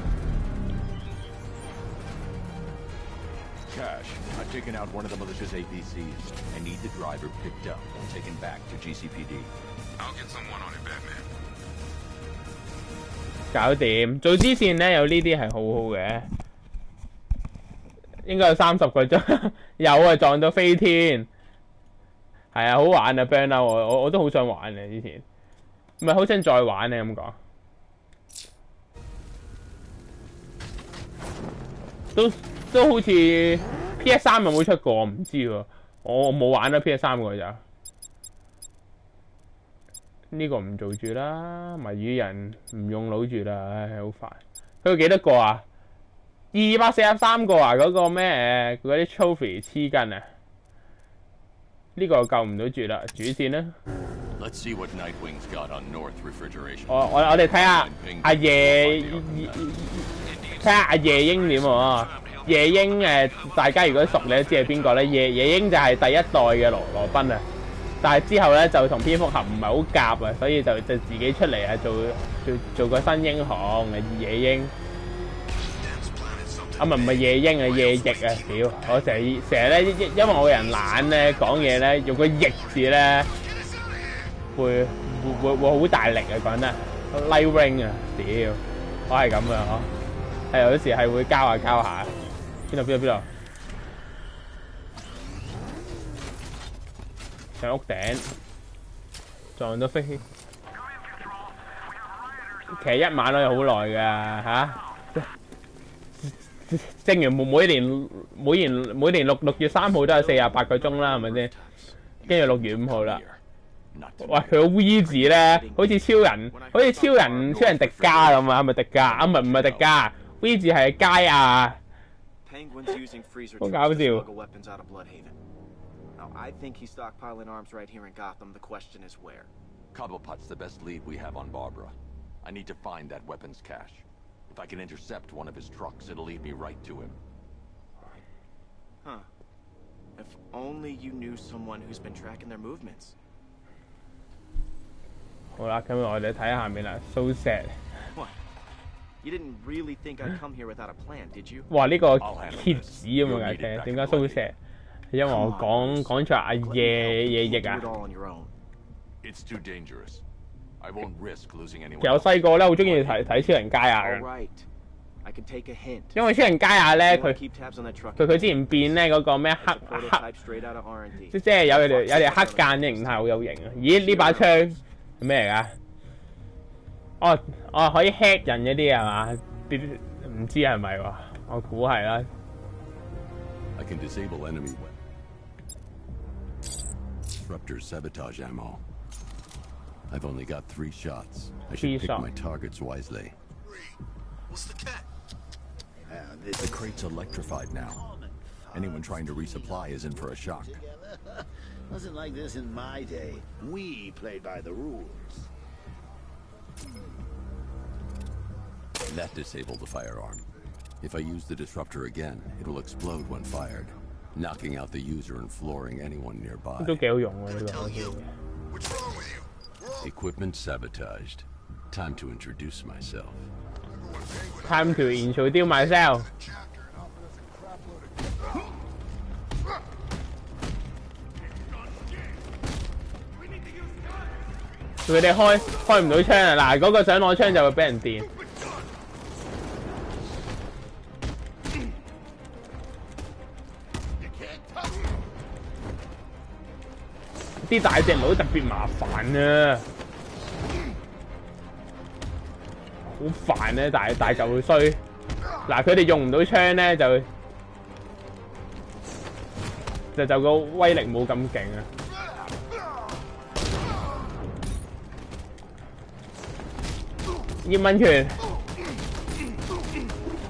I've taken out one of the militia's APCs. I need the driver picked up and taken back to GCPD. I'll get someone on it, Batman. 搞掂，做支線咧有呢啲係好好嘅，應該有30個鐘，有啊撞到飛天，係啊好玩啊 Burnout 我都好想玩啊之前，唔係好想再玩咧咁講，都好似 PS3 有冇出過我唔知喎，我冇玩啦 PS3 個就。呢個唔做住啦，謎語人唔用腦住啦，唉，好煩。佢有幾多個啊？243個啊！嗰個咩嗰啲 trophy 黐筋啊！呢個救唔到住啦，主線啦。Let's see what Nightwing's got on North Refrigeration. 我哋睇下阿夜，睇下阿夜鷹點喎？夜鷹大家如果熟咧，知係邊個咧？夜鷹就係第一代嘅羅賓啊！但係之後咧就同蝙蝠俠唔係好夾啊，所以就自己出嚟啊做個新英雄夜鷹。啊唔係夜鷹啊，夜翼啊！屌，我成日咧，因為我個人懶咧，講嘢咧用個翼字咧，會好大力啊講得 ，light ring 啊！屌，我係咁嘅嗬，係有時係會交下。邊度？上屋頂撞到飛，其實一晚都有好耐㗎嚇。正如每年6月3號都有48個鐘啦，係咪先？跟住6月5號啦。喂，佢個 V 字咧，好似超人迪加咁啊，係咪迪加？啊，唔係迪加 ，V 字係街啊。好搞笑。Now, I think he's stockpiling arms right here in Gotham. The question is where. Cobblepot's the best lead we have on Barbara. I need to find that weapons cache. If I can intercept one of his trucks, it'll lead me right to him. Huh. If only you knew someone who's been tracking their movements. 好啦，咁我哋睇下面啦。So sad. What? You didn't really think I'd come here without a plan, did you? 哇！呢個貼紙咁樣架車，點解 so sad？因為我講錯阿夜翼啊。It's too dangerous. I won't risk losing anyone. 其實我細個咧好中意睇超人街啊。I could take a hint. 因為超人加亞咧， Anyone keep tabs on that truck. 佢之前變咧嗰個咩 It's a 黑 prototype straight out of R&D. 即係有條黑間嘅形態好有型啊！咦呢把槍係咩嚟㗎？哦可以 hack 人嗰啲係嘛？唔知係咪喎？我估係啦。I can disable enemy weapons. Disruptor sabotage ammo. I've only got 3 shots. I should pick my targets wisely. What's the cat? The crate's electrified now. Anyone trying to resupply is in for a shock. Wasn't like this in my day. We played by the rules. That disabled the firearm. If I use the disruptor again, it will explode when fired, knocking out the user and flooring anyone nearby. 都幾好用喎呢個。 What's wrong with you? We're all Equipment sabotaged. Time to introduce myself. Time to introduce myself。 chapter and offered us a crap load of 佢哋開唔到槍啊！嗱，嗰個想攞槍就會俾人電。啲大隻佬特別麻煩啊！好煩咧，大嚿衰。嗱，佢哋用唔到槍咧，就個威力冇咁勁啊！葉問拳，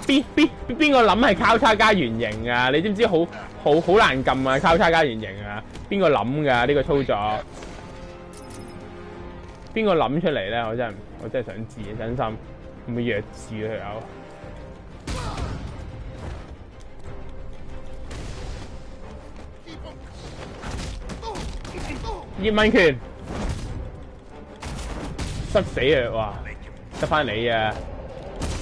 邊個諗係交叉加圓形啊？你知唔知好難撳啊？交叉加圓形啊？邊個諗㗎呢個操作？邊個諗出嚟咧？我真係想知，真心會唔會弱智佢有？葉問拳，塞死佢哇！得翻你啊！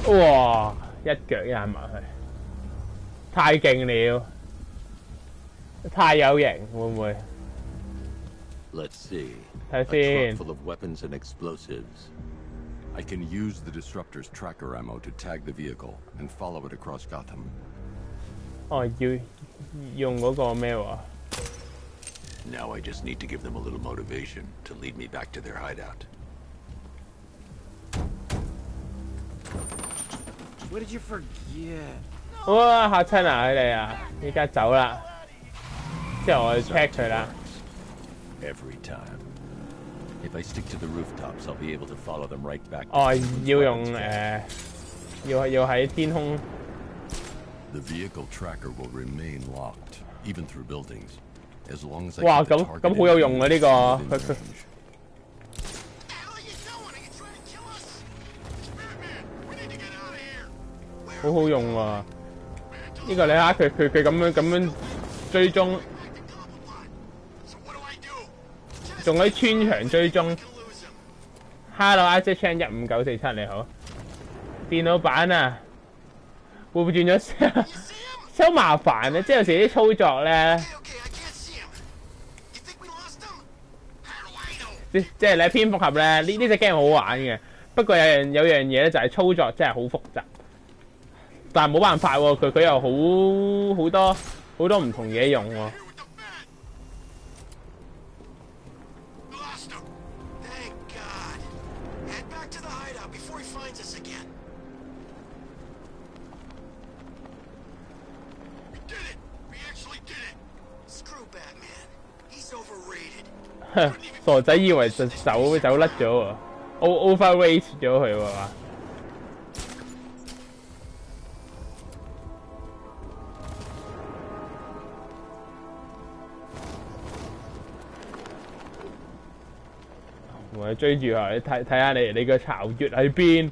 哇！一腳一埋去，太勁了，太有型，會唔會？ Let's see. 睇 A 先 truck。full of weapons and explosives. I can use the disruptor's tracker ammo to tag the vehicle and follow it across Gotham. 哦，要用嗰個咩喎？ Now I just need to give them a little motivation to lead me back to their hideout. What did you forget? 哇！嚇親啊！佢哋啊，依家走啦。之後我去 check 佢啦。 Every time. If I stick to the rooftops, I'll be able to follow them right back. 哦，要用要喺天空。 The vehicle tracker will remain locked, even through buildings, as long as I 哇！ keep the 咁 target 好有用啊！呢個 within 佢 range. hell are you doing? Are you trying to kill us? Batman, we need to get out of here. 好好用喎。呢個你睇下佢咁樣追蹤， So what do I do? 仲可以穿牆追蹤。 To lose him. Hello Isaac Chan 15947你好，電腦版啊，會唔會轉咗聲？ You see him? 超麻煩啊！即係有時啲操作咧， Okay, I can't see him. You think we lost him? How do I know? 即係你蝙蝠俠咧，呢隻 game 好玩嘅。不過有樣嘢咧，就係操作真係好複雜，但係冇辦法喎，佢又好多唔同嘢用喎。 Here with the Bat. We lost him. Thank God. Head back to the hideout before he finds us again. We did it. We actually did it. Screw Batman. He's overrated. 傻仔以為就走甩咗喎，overrate 咗佢喎嘛。我追住佢，你睇下你個巢穴喺邊，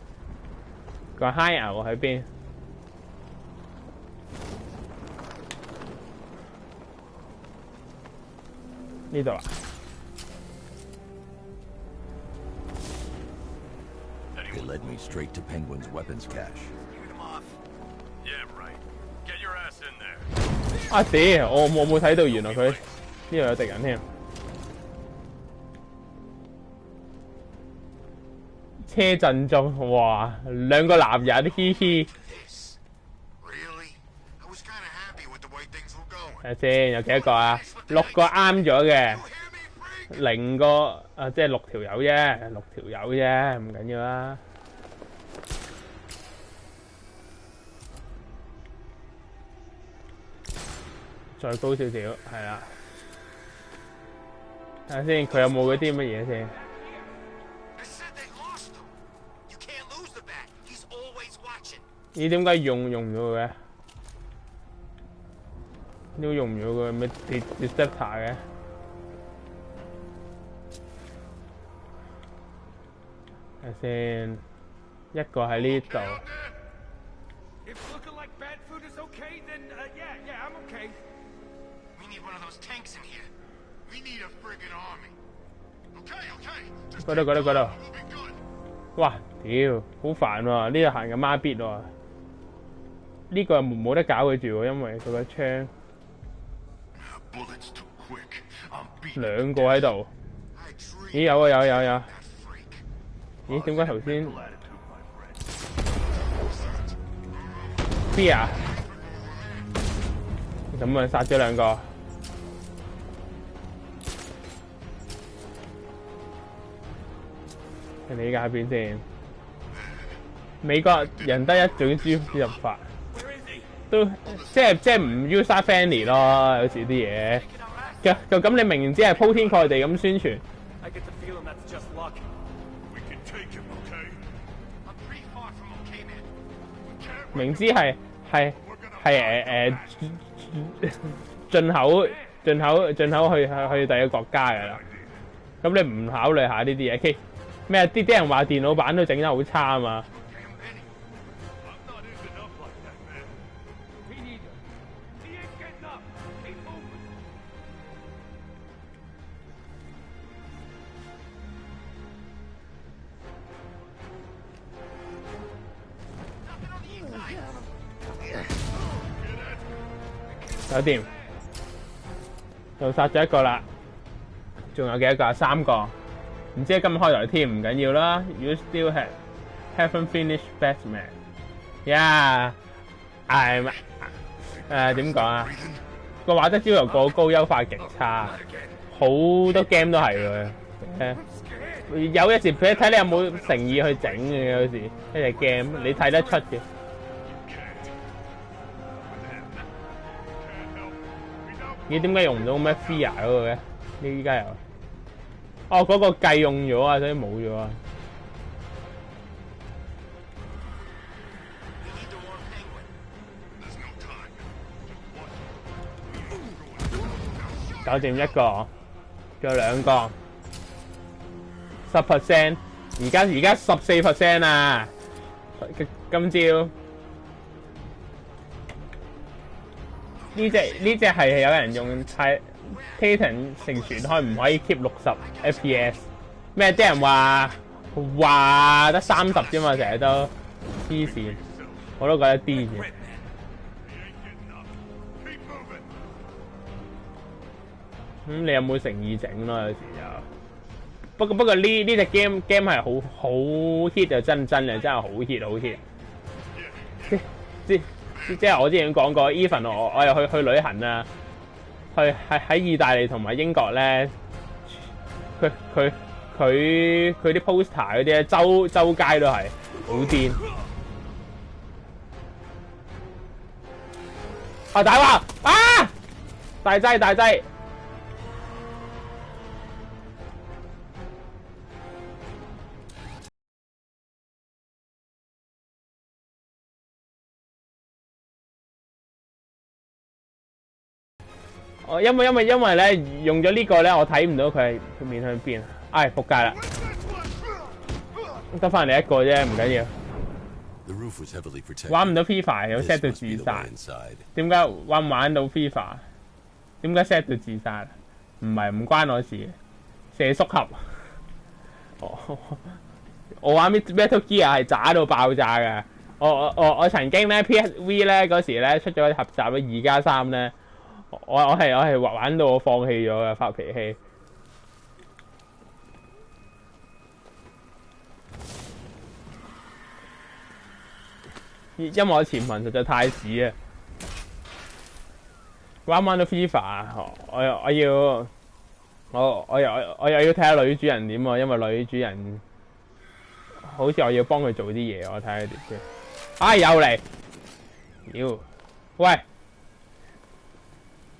個嗨牛喺邊？呢度啊？ It led me straight to Penguin's weapons cache. Get him off. Yeah, right. Get your ass in there. 啊屌！我冇睇到，原來佢呢度有敵人添。車震中，哇！兩個男人，嘻嘻。睇下先有幾多個啊？6個啱咗嘅，0個啊，即係6條友啫，6條友啫，唔緊要啦。再高少少，係啦。睇下先，佢有冇嗰啲乜嘢先？咦？點解用唔到嘅？都用唔到嘅咩 disruptor 嘅？睇下先，一個喺呢度。嗰度。哇！屌，好煩喎！呢度行緊孖咇喎。呢個冇得搞佢住喎，因為佢個槍2個喺度。咦？有啊有。咦？點解頭先 Fear 咁啊？殺咗2個。你喺邊先？美國人得一種輸入法，都即係唔 user friendly 咯。有時啲嘢，就咁你明知係鋪天蓋地咁宣傳，明知係進口去第二個國家㗎啦。咁你唔考慮下呢啲嘢？咩？啲人話電腦版都整得好差啊嘛！搞掂，又殺咗1個啦，仲有幾多個啊？3個。唔知今日開台添，唔緊要啦。You still haven't finished Batman? Yeah, I'm 點講啊？個畫質要求過高，優化極差，好多 game 都係嘅。有一時睇你有冇誠意去整嘅，有時一隻 game 你睇得出嘅。咦？點解用唔到咩 Fear 嗰個嘅？呢依家有。哦，嗰個計用咗啊，所以冇咗啊。搞掂1個，仲有2個，10%，而家14% 啊！今朝呢隻係有人用Titan 成全開唔可以 keep 60 FPS 咩？啲人話得30啫嘛，成日都黐線，我都覺得癲嘅。你有冇誠意整咯？有時就不過呢隻 game 係好 hit 啊！真係好 hit。即係我之前講過 ，even 我又去旅行啊。喺意大利同埋英國咧，佢啲 poster 嗰啲咧，周街都係好癲。啊大鑊啊！大劑！因為咧用咗呢個咧，我睇唔到佢面向邊。唉，仆街啦！得翻嚟1個啫，唔緊要。玩唔到 FIFA 有 set 到自殺，點解玩唔玩到 FIFA？ 點解 set 到自殺？唔關我事，射縮合。我玩 Metal Gear 係渣到爆炸嘅。我曾經咧 PSV 咧嗰時咧出咗合集嘅2+3咧。我係玩到我放棄咗嘅，發脾氣。因為我潛行實在太屎啊！ One Fever， 我又要睇下女主人點喎，因為女主人好似我要幫佢做啲嘢，我睇下點先。啊又嚟，妖，喂，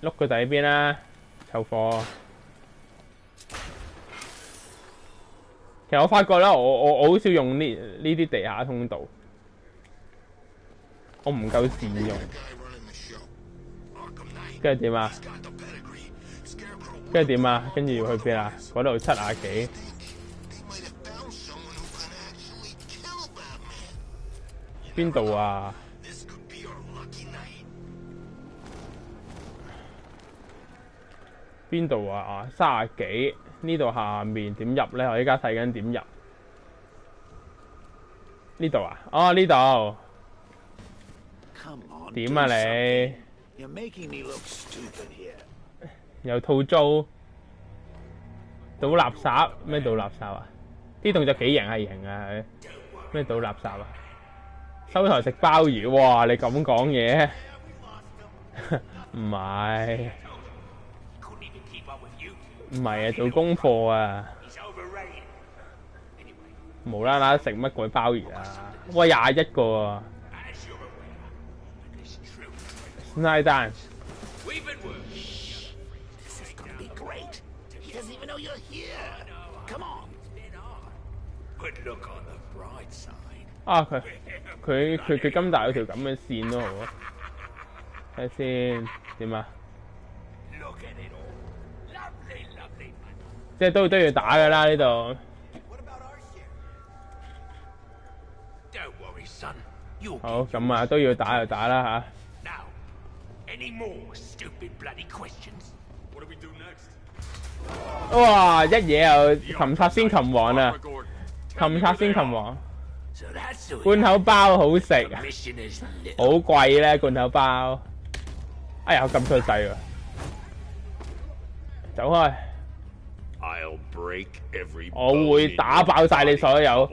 碌佢第邊啦，臭貨。其實我發覺咧，我好少用呢啲地下通道，我唔夠善用。跟住點啊？跟住點啊？跟住要去邊啊？嗰度70幾。邊度啊？邊度啊？30幾。呢度下面點入咧？我依家睇緊點入。呢度啊？哦，呢度。點啊你？又套租，倒垃圾咩？倒垃圾啊？啲動作幾型係型啊佢。咩倒垃圾啊？收台食鮑魚，哇！你咁講嘢，唔係。唔係啊，做功課啊，無啦啦食乜鬼鮑魚啊？喂，21個啊 ！Snyder， 啊佢金大有條咁嘅線都好啊，睇下先點啊？即係都要打㗎啦呢度。好咁啊，都要打就打啦嚇。哇！一嘢又擒賊先擒王啊！擒賊先擒王。罐頭包好食，好貴咧罐頭包。哎呀，我撳錯掣喎，走開！我會打爆晒你所有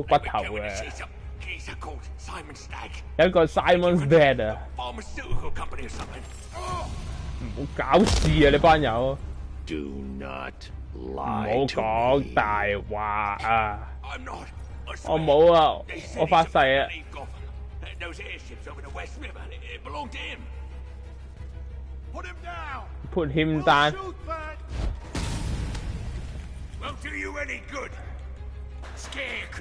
骨頭嘅。有一個 Simon's Dead 啊！唔好搞事啊！你班友，唔好講大話啊！我冇啊！我發誓啊！Put him down。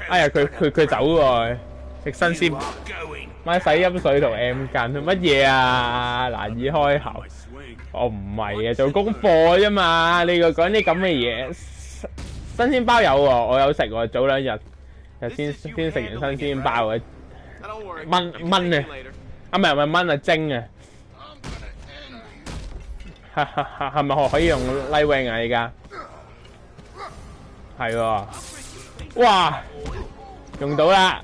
哎呀，佢走喎，食新鮮，買洗陰水同 M 巾，乜嘢啊？難以開口。我唔係啊，做功課啫嘛。你又講啲咁嘅嘢，新鮮包有喎，我有食喎，早2日先食完新鮮包嘅，炆啊，啊唔係炆啊，蒸啊。係咪可以用 Lightwing 啊？依家係喎，哇，用到啦！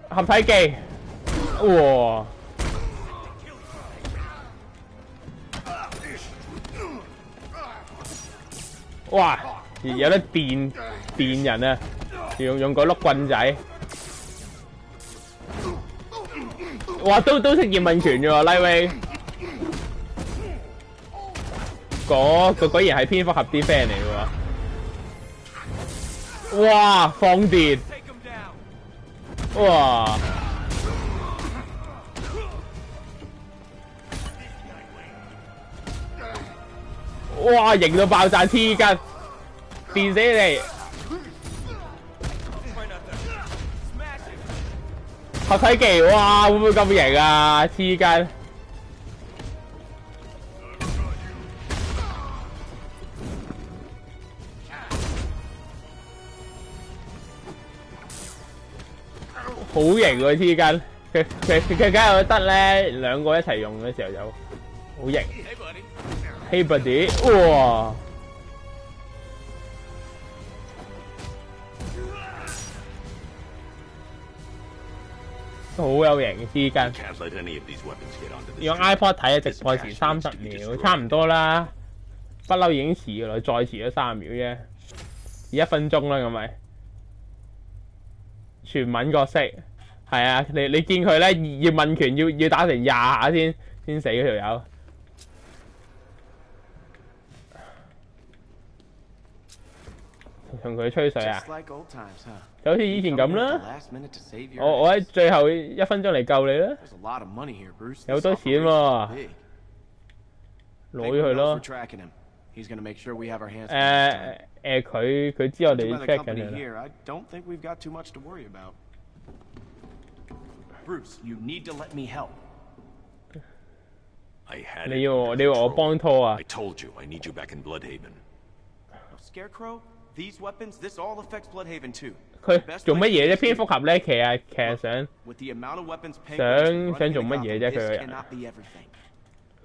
合體技，哇！哇！有得電人啊！用個碌棍仔，哇！都識葉問拳嘅喎 ，Lightwing。嗰果然係蝙蝠俠啲 friend 嚟嘅喎，哇！放電，哇！哇！型到爆炸，黐筋，電死你！合體技，哇！會唔會咁型啊？黐筋！好型喎黐筋，佢梗係得咧，兩個一齊用嘅時候就好型。Hey buddy， 哇！好有型黐筋。用 iPod 睇嘅直播時30秒，差唔多啦。不嬲已經遲㗎啦，再遲咗30秒啫，而1分鐘啦咁咪。全敏角色係啊，你見佢咧要問拳要打成20下先死嗰條友。同佢吹水啊！ Just like old times, huh? 就好似以前咁 Coming at 啦 the。last minute to save your 我 ass. 喺最後1分鐘嚟救你啦， There's a lot of money here, Bruce. 有好多 This 錢 operation 喎 is big. 攞咗佢 Bateman knows 咯 we're。tracking him. He's gonna make sure we have our hands full this time. 佢知我 Judging 哋 by the check 緊 company 佢啦。 here, I don't think we've got too much to worry about. Bruce, you need to let me help. I had 你 it 要 under 我 control. 幫拖啊 I？told you I need you back in Bloodhaven. Oh, Scarecrow, these weapons, this all affects Bloodhaven too. 佢 Best 做乜 way 嘢 to 啫？蝙蝠俠咧，其實想 With the amount of weapons Penguin 想 is running 做 in 乜嘢啫？ Gotham, 佢個 this 人， cannot be everything.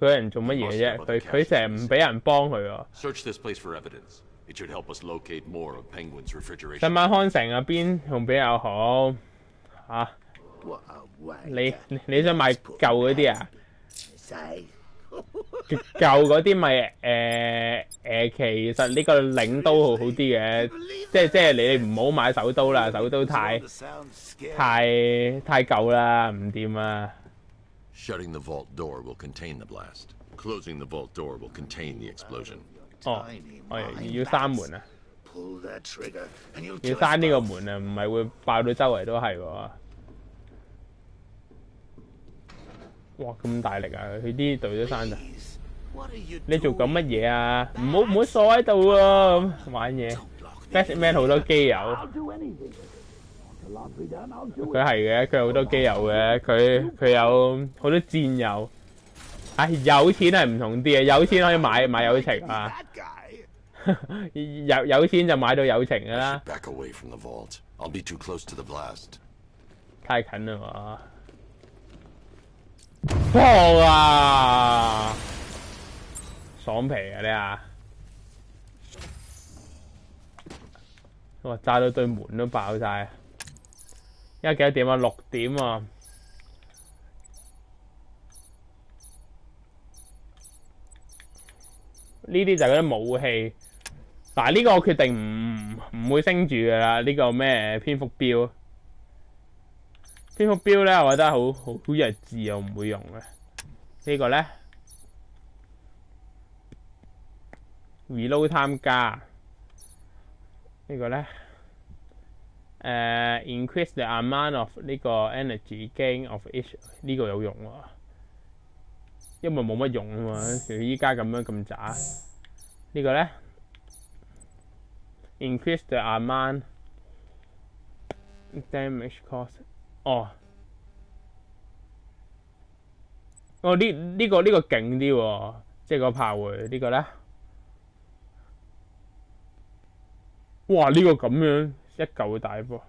佢個人做乜嘢啫？佢成日唔俾人幫佢喎。 Search this place for evidence. It should help us locate more of Penguin's refrigeration. 新馬康城入邊仲比較好嚇。 What a way. 你想買舊嗰啲啊？ Say. 舊嗰啲咪其實呢個領刀好啲嘅，即係你唔好買手刀啦，手刀太 Sounds scary. 太舊啦，唔掂啊！ Shutting the vault door will contain the blast. Closing the vault door will contain the explosion. 哦， Tiny 我 mind 要閂門啊！ Pull that trigger and you'll 要 just 閂呢個門啊，唔係會爆到周圍都係喎。哇！咁大力啊！佢呢度都閂咗。 Please. What are you 你做緊 doing? 乜嘢啊？唔好坐喺度喎，玩嘢。Batman 好多機油， Do anything. Want the laundry done? I'll do 佢係嘅，佢好多機油嘅，佢有好多戰友。有錢係唔同啲嘅，有錢可以買友情啊， that guy. 有錢就買到友情噶啦， Back away from the vault. I'll be too close to the blast. 太近啦嘛。放啊！爽皮啊你啊！哇！炸到對門都爆晒。而家幾多點啊？6點啊！呢啲就係嗰啲武器。嗱，呢個我決定唔會升住噶啦。呢個咩蝙蝠標？蝙蝠標咧，我覺得好弱智，我唔會用嘅。呢個咧 reload time 加呢個咧increase the amount of 呢個 energy gain of each 呢個有用喎。因為冇乜用啊嘛，佢依家咁樣咁渣。呢個咧 increase the amount damage cost。哦，呢個勁啲喎，即係個炮會呢個咧。哇！呢個咁樣一嚿大波。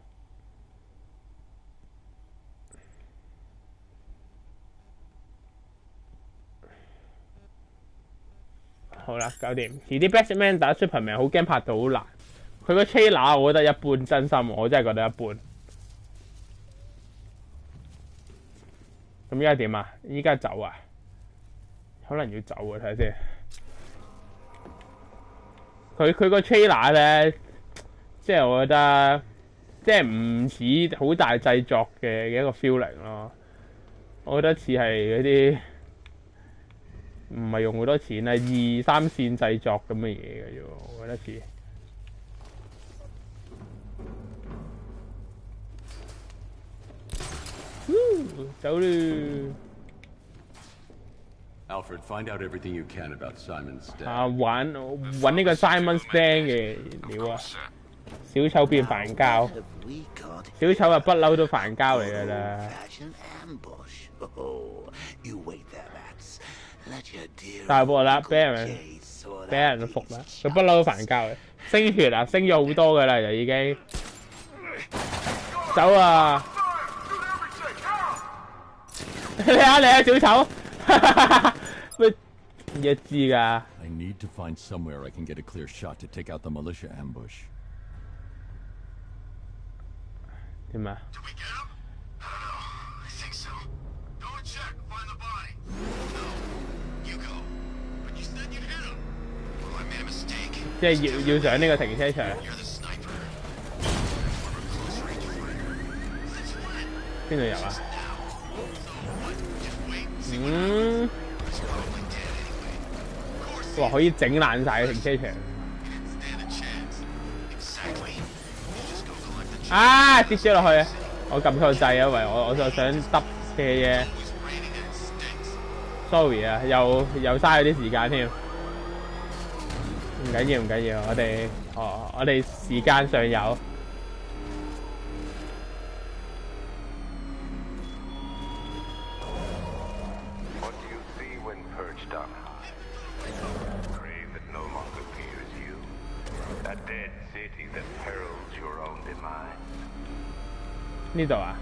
好啦，搞掂。而啲 Batman 打 Superman 好驚拍到好難。佢個 trailer 我覺得一般，真心我真係覺得一般。咁依家點啊？依家走啊？可能要走啊！睇下先。佢個 trailer 咧，即係我覺得，即係唔似好大製作嘅一個 feeling 咯。我覺得似係嗰啲唔係用好多錢啊，2、3線製作咁嘅嘢嘅啫。我覺得似。走啦！ Alfred, find out everything you can about Simon's death. 揾呢個 Simon Stan 嘅料啊！小丑變煩膠， Have we got 小丑啊不嬲都煩膠嚟㗎啦。 fashion ambush? Oh, you wait there, Bats. Let your dear 大鑊啦， Uncle 俾人 Jay sort 俾 out 人服啦， these 佢不嬲都煩膠嘅，升血啊，升咗好多㗎啦，就已經。走啊！你啊，小丑！乜一知㗎？ I need to find somewhere I can get a clear shot to take out the militia ambush. 點啊？ Did we get him? I don't know. I think so. Go and check. Find the body. No. You go. But you said you'd hit him. Well, I made a mistake. 即係要上呢個停車場。 You're the sniper. Former close range fighter. Since when? 邊度有啊？哇！可以整爛晒嘅停車場。啊！跌咗落去啊！我撳錯掣啊，因為我就想揼嘅嘢。sorry 啊，又嘥咗啲時間添。唔緊要，唔緊要，我哋時間上有。呢度啊？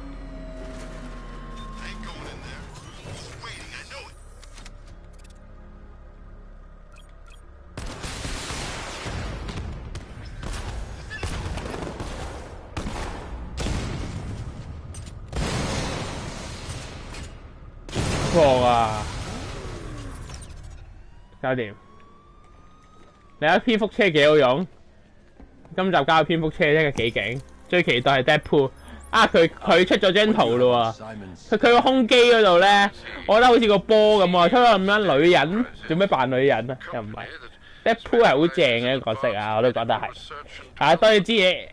錯啊！搞掂。你睇蝙蝠車幾好用？今集交蝙蝠車真係幾勁，最期待係 Deadpool。啊！佢出咗張圖咯喎，佢個胸肌嗰度咧，我覺得好似個波咁喎，出咗咁樣女人，做咩扮女人啊？又唔係 Deadpool 係好正嘅一個角色啊，我都覺得係。啊，當然即係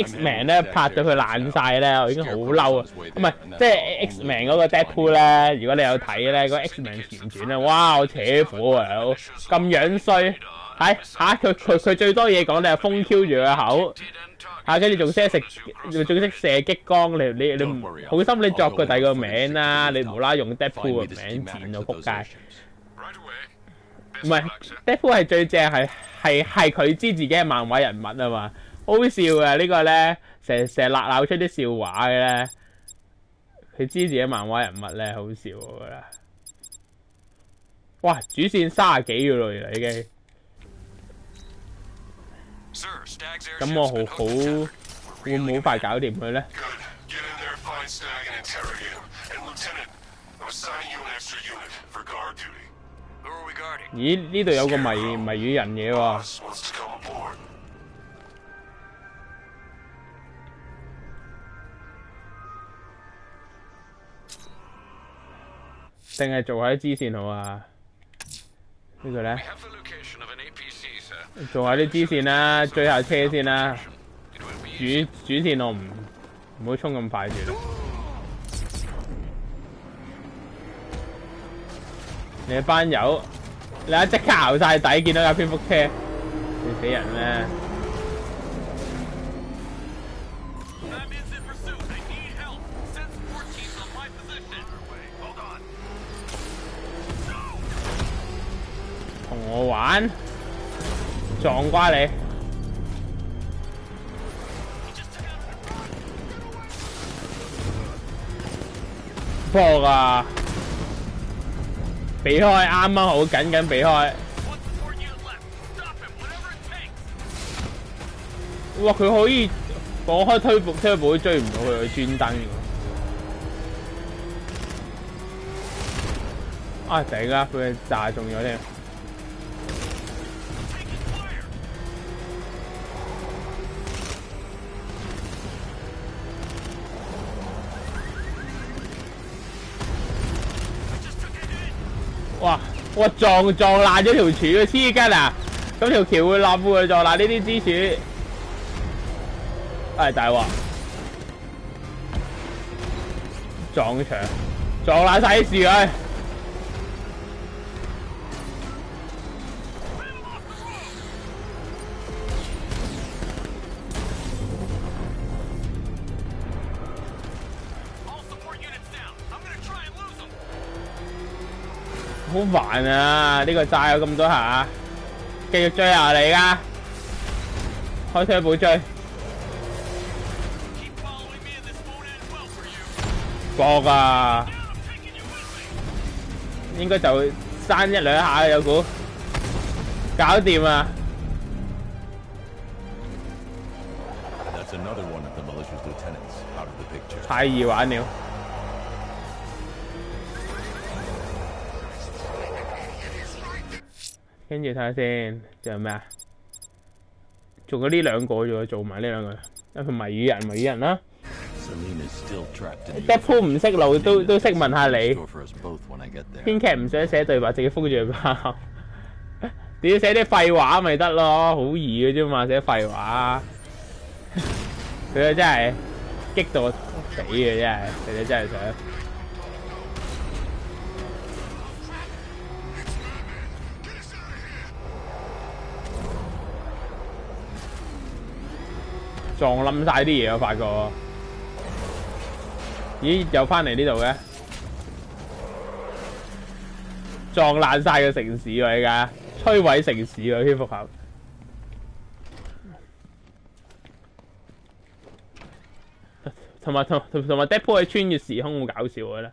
X-Men 咧拍咗佢爛晒咧，我已經好嬲啊！唔係，即係 X-Men 嗰個 Deadpool 咧，如果你有睇咧，嗰個 X-Men 前傳啊，哇！我扯火啊，咁樣衰，佢最多嘢講，你係封 Q 住個口。跟住仲識射激光，你唔好心你作個第二個名啦，你無啦用 Deadpool 個名賤到仆街。唔係 Deadpool 係最正係佢知自己係漫畫人物啊嘛，好笑嘅呢個咧，成日鬧出啲笑話嘅咧，佢知自己漫畫人物咧，好笑我覺得。哇！主線30幾嘅咯，原來已經。咁我會唔會好快搞掂佢咧？咦？呢度有個謎語人嘢喎。定係做下啲支線好啊？呢個咧？做下啲支線啦，追下車先啦。主線我唔好衝咁快住啦。你班友，你一即刻熬晒底，見到架蝙蝠車，你死人咩？同我玩？撞瓜你！破啊！避開，啱啱好，緊避開。哇！佢可以放開推步都追唔到佢，專登嘅。啊頂啊！佢炸中咗添。哇！撞爛咗條柱嘅黐筋啊！咁條橋會冧喎，撞爛呢啲支柱。大鑊！撞牆，撞爛晒啲樹佢。好煩啊！呢個炸有咁多下，繼續追下你㗎，開推補追，搏啊！應該就生1-2下有股，搞掂啊！太易玩了。跟住睇下先，仲有咩啊？做咗呢兩個啫喎，做埋呢兩個，一個謎語人啦。Selena's still trapped in the Deadpool 唔識路都識問下你。 store for us both when I get there. 編劇唔想寫對白，直接封住佢包。你要寫啲廢話咪得咯，好易嘅啫嘛，寫廢話。佢真係激到我死嘅，真係佢哋真係想。撞冧晒啲嘢，我發覺。咦？又翻嚟呢度嘅？撞爛晒個城市喎！而家摧毀城市喎，蝙蝠俠。同埋 Deadpool 係穿越時空好搞笑嘅咧。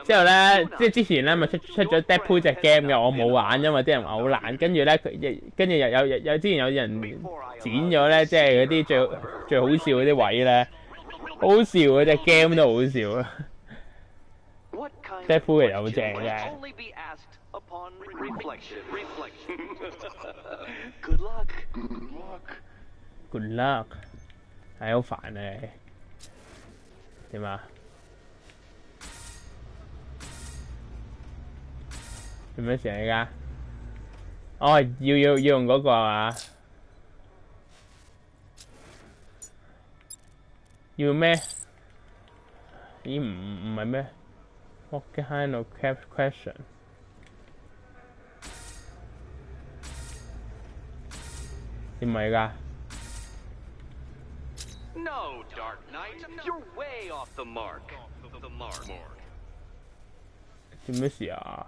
之後咧，即係之前咧咪出咗 Deadpool 隻 game 嘅，我冇玩，因為啲人話好爛。跟住咧，跟住有之前有人剪咗咧，即係嗰啲最好笑嗰啲位咧，好笑嗰隻 game 都好笑啊！Deadpool 係有正嘅。Good luck。係好煩啊你。點啊？做咩事嚟㗎？哦，要用嗰個係嘛？要咩？咦唔係咩 ？What kind of question？ 點咪㗎？ No, Dark Knight, you're way off the mark. The mark. 做咩事啊？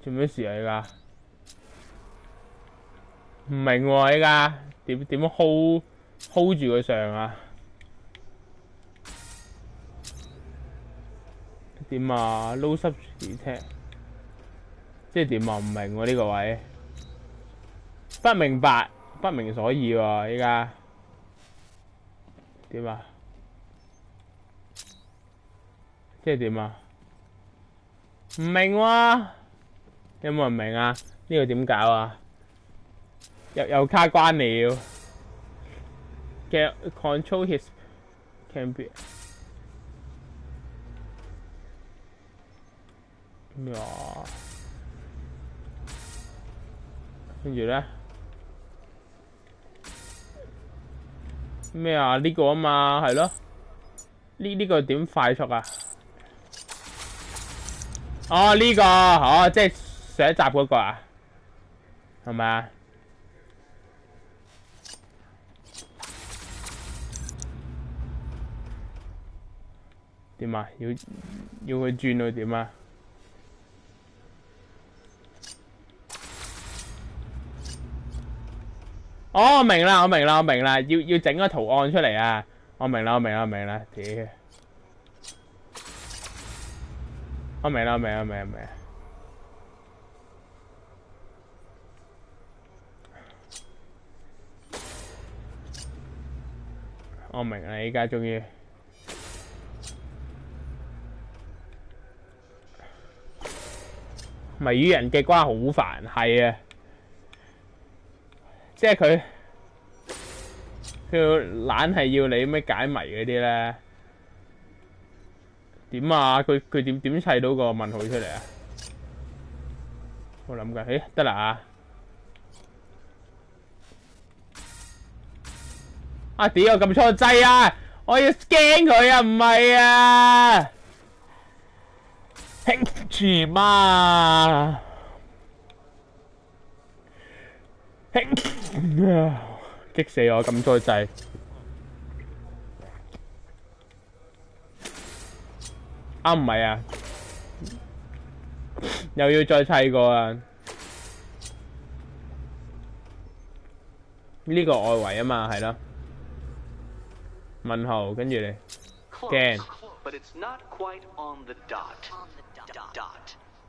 做咩事嚟㗎？唔明喎依家點樣 hold 住佢上啊？點啊 ？low sub detect 即係點啊？唔明喎呢個位，不明白。不明所以喎，依家點啊？即係點啊？唔明喎，有冇人明啊？呢個點搞啊？又卡關了嘅 control his can be 咩啊？跟住咧？咩啊？呢個啊嘛，係咯？呢個點快速啊？哦，呢個哦，即係上一集嗰個啊，係咪啊？點啊？要佢轉到點啊？哦，我明啦，我明啦，我明啦，要整個圖案出嚟啊！我明啦，我明啦，我明啦，屌！我明啦，我明啦，我明啦，我明啦。我明啦，依家終於。謎語人嘅關好煩，係啊。即係佢懶係要你咩解謎嗰啲咧？點啊？佢點砌到個問號出嚟啊？我諗緊，誒得啦啊！屌我撳錯掣啊！我要驚佢啊，唔係啊！興住嘛！激死我！撳錯掣啊！唔係啊，又要再砌過啊！呢個外圍啊嘛，係咯。問號，跟住你驚。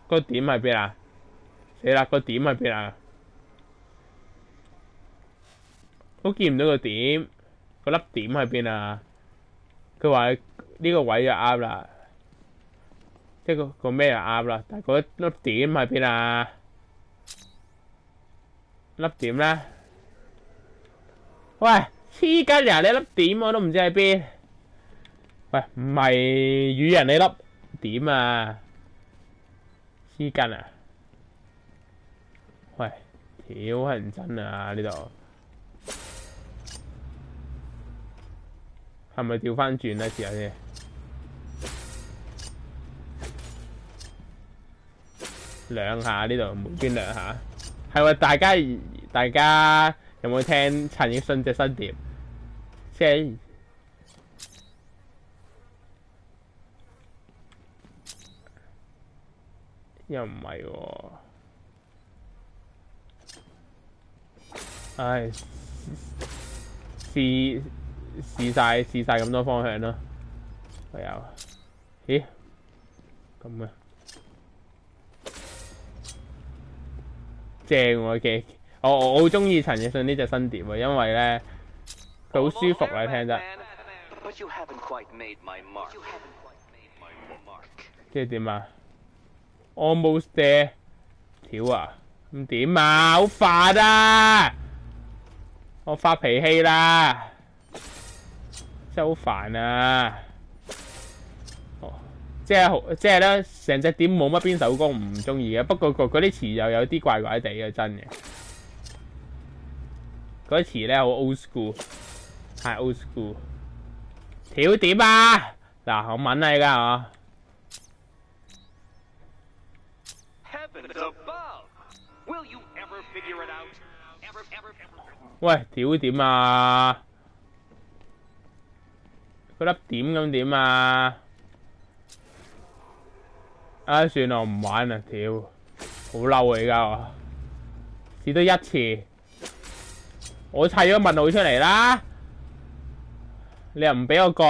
個點喺邊啊？死啦！個點喺邊啊？都見唔到個點，個粒點喺邊啊？佢話呢個位就啱啦，即係個咩就啱啦，但係嗰粒點喺邊啊？粒點咧？喂，黐筋呀！你粒點我都唔知喺邊。喂，唔係雨人你粒點啊？黐筋啊！喂，屌乞人憎啊呢度。係咪調翻轉咧？試下先。兩下呢度無端兩下。係喎，大家有冇聽陳奕迅隻新碟？即係又唔係喎。唉，試晒咁多方向咯。我有，咦？咁嘅。正喎嘅，我好中意陳奕迅呢隻新碟喎，因為咧佢好舒服啊，聽得。即係點啊 ？Almost there， 屌啊！咁點啊？好煩啊！我發脾氣啦，真係好煩啊！即係咧，成隻碟冇乜邊首歌唔中意嘅，不過嗰啲詞又有啲怪怪地嘅，真嘅。嗰啲詞咧好 old school， 太 old school。條點啊？嗱，我問你㗎嗬。喂，條點啊？嗰粒點咁點啊？算啦，我唔玩啦，屌，好嬲啊！而家我試多一次，我砌咗問號出嚟啦，你又唔俾我過，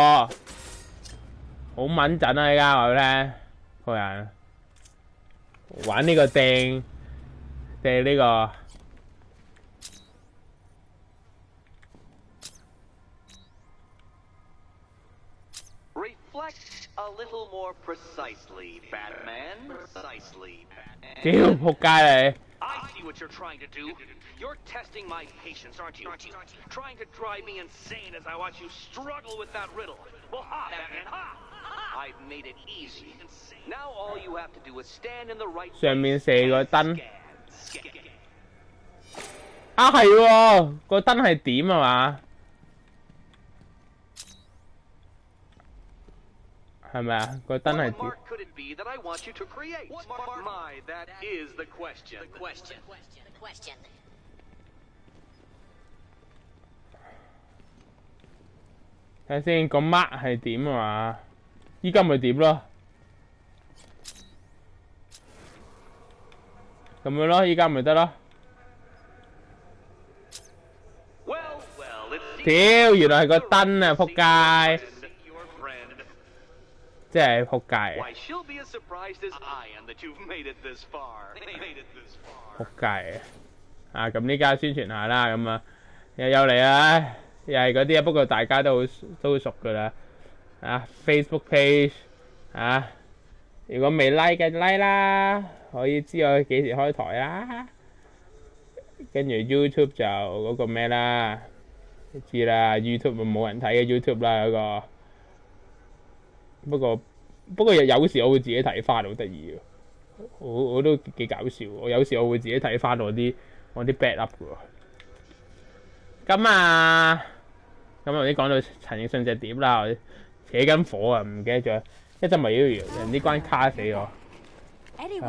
好敏陣啊！而家話俾你聽，個人玩呢個掟呢個。A little more precisely, Batman. Precisely, Batman. 屌，仆街你！ I see what you're trying to do. You're testing my patience, aren't you? Trying to drive me insane as I watch you struggle with that riddle. Well, ha, Batman, ha! I've made it easy. Now all you have to do is stand in the right place. 上面射個燈。啊，係喎，個燈係點啊嘛？係咪啊？個燈係點？ Could it be that I want you to create? My, that is the question. The question. 睇下先，個 mark 係點啊嘛？依家咪點咯？咁樣咯，依家咪得咯。屌，原來係個燈啊！仆街！ 真係仆街仆街啊！咁呢家宣傳下啦，咁啊又嚟啊，又係嗰啲啊，不過大家都好熟噶啦。啊 ，Facebook page 啊，如果未 like 嘅 like 啦，可以知我幾時開台啦。跟住 YouTube 就嗰個咩啦，你知啦 ，YouTube 咪冇人睇嘅 YouTube 啦嗰個。不過有時我會自己睇翻，好得意嘅，我都幾搞笑。我有時我會自己睇翻我啲 backup 嘅喎。咁頭先講到陳奕迅隻碟啦，我扯緊火啊，唔記得咗，一陣咪要人啲關卡死我。係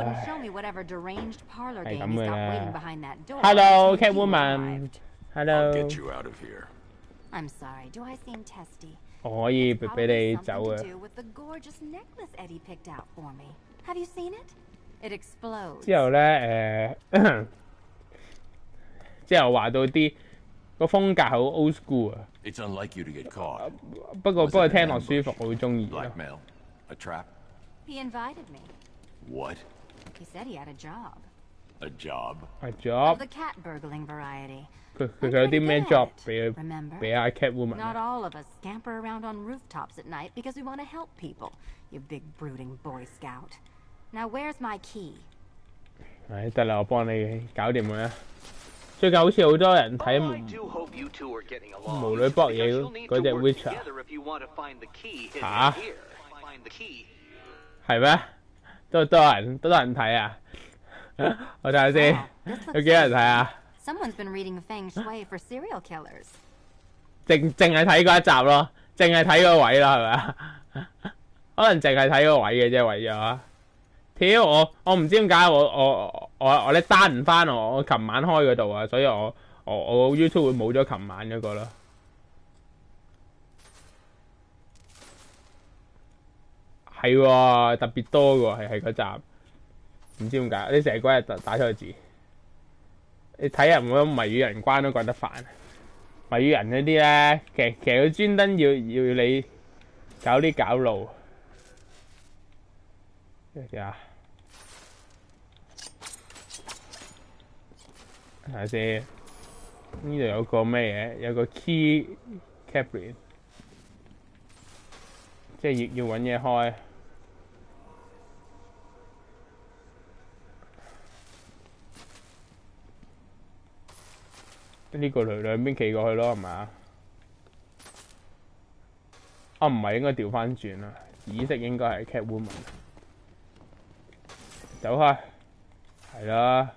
咁嘅啦。Hello, Catwoman. Hello.我可以俾你走啊！之後咧之後話到啲個風格好 old school 啊。不過聽落舒服，我好中意咯。He invited me. What? He said he had a job. A job? A job? Of the cat burgling variety. 佢有啲咩 job 俾阿 Catwoman？ Not all of us scamper around on rooftops at night because we want to help people. You big brooding Boy Scout. Now where's my key? 得啦，我幫你搞掂佢啊！最近好似好多人睇 Oh, I do hope you two are getting along. 無女搏嘢 Because you'll need 嗰 to 隻 work Witcher together if you want to find the key hidden 嚇 in here. Find the key. 係咩？都多人睇啊！我睇下先，有幾多人睇啊？ Someone's been reading feng shui for serial killers. 淨係睇嗰一集咯，淨係睇嗰位啦，係咪啊？可能淨係睇嗰位嘅啫，為咗。屌我唔知點解我咧 down 唔翻我琴晚開嗰度啊，所以我 YouTube 會冇咗琴晚嗰個咯。係喎，特別多喎，係嗰集，唔知點解你成日嗰日打錯字，你睇人嗰謎語人關都覺得煩。謎語人嗰啲咧，其實佢專登要你搞啲搞路。咩啊？睇下先，呢度有個咩嘢？有個 key cabinet， 即係要揾嘢開。呢個兩邊企過去咯，係咪啊？啊，唔係應該調翻轉啦，紫色應該係 Catwoman。走開，係啦。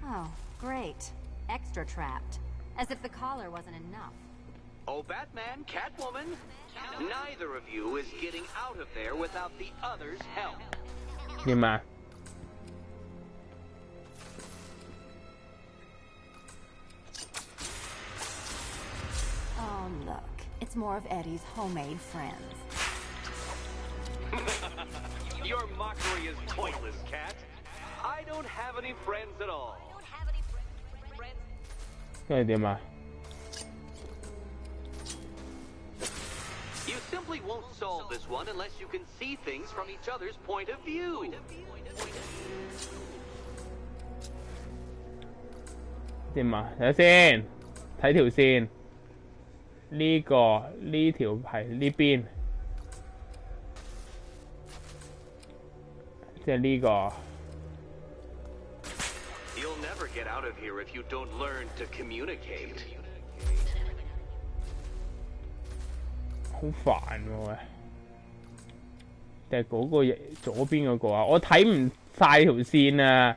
Oh, great. Extra trapped. As if the collar wasn't enough. Oh, Batman, Catwoman, neither of you is getting out of there without the other's help. 點啊？ Oh, look. It's more of Eddie's homemade friends. Your mockery is pointless, Cat. I don't have any friends at all. 跟住點啊？ You simply won't solve this one unless you can see things from each other's point of view. 點啊？睇下先，睇條線。呢條係呢邊，即係呢個。You'll never get out of here if you don't learn to communicate. 好煩喎喂！定係嗰個左邊嗰個啊？我睇唔晒條線啊！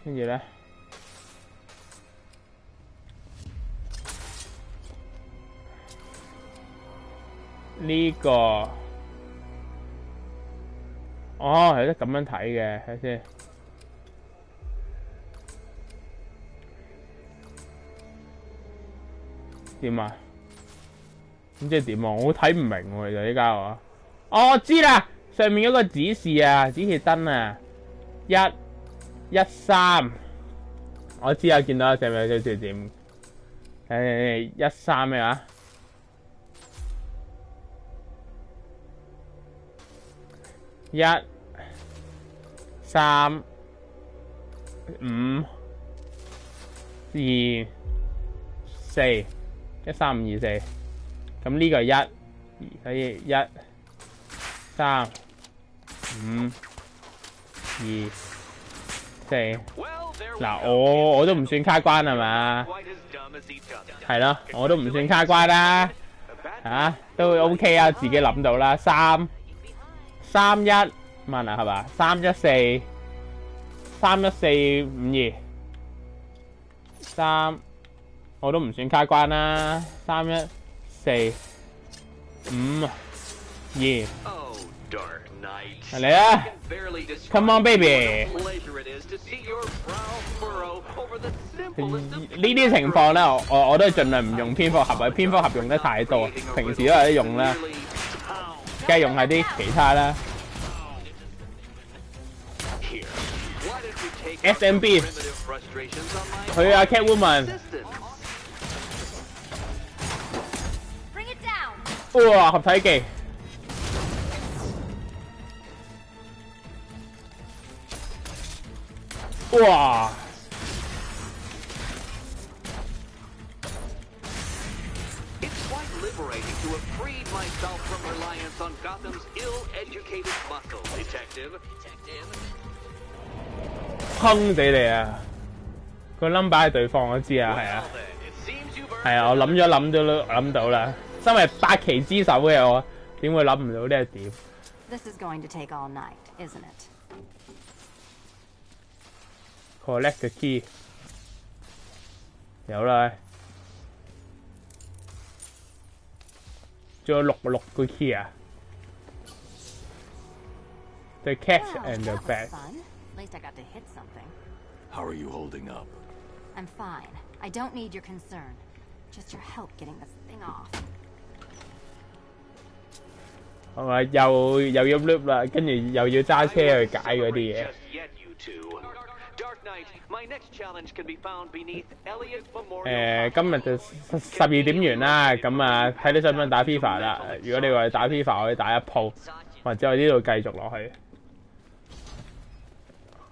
跟住咧，呢個哦係得咁樣睇嘅，睇下先。點啊？咁即係點啊？我睇唔明喎，其實呢家我。哦，我知啦，上面嗰個指示啊，指示燈啊，113，我知啊，見到啊，上面有隻點，13咩話？1、3、5、2、4。1、3、5、2、4，咁呢個係1，所以1、3、5、2、4。嗱，我都唔算卡關係嘛？係咯，我都唔算卡關啦，嚇都 OK 啊，自己諗到啦。3、1問啊，係嘛？3、1、4、3、1、4、5、2、3。我都唔算卡關啦，3、1、4、5、2，嚟啦 ！Come on baby！ 呢啲情況咧，我都係盡量唔用蝙蝠俠啊，蝙蝠俠用得太多，平時都有得用啦，梗係用下啲其他啦。SMB， 佢啊 Catwoman。哇！合體技，哇！ It's quite liberating to have freed myself from reliance on Gotham's ill-educated muscle, Detective. 坑死你啊！個 number 係對方我知啊，係啊，係啊，我諗到啦。身為8期之首嘅我，點會諗唔到呢一點 This is going to take all night, isn't it? ？Collect the key， 有啦，仲有6個 key 啊。The cat and the bat。At least I got to hit something. How are you holding up? I'm fine. I don't need your concern. Just your help getting this thing off. 係咪又要 loop 啦，跟住又要揸車去解嗰啲嘢。今日就12點完啦，咁啊睇你想唔想打 FIFA 啦。如果你話打 FIFA，我可以打一鋪，或者我呢度繼續落去。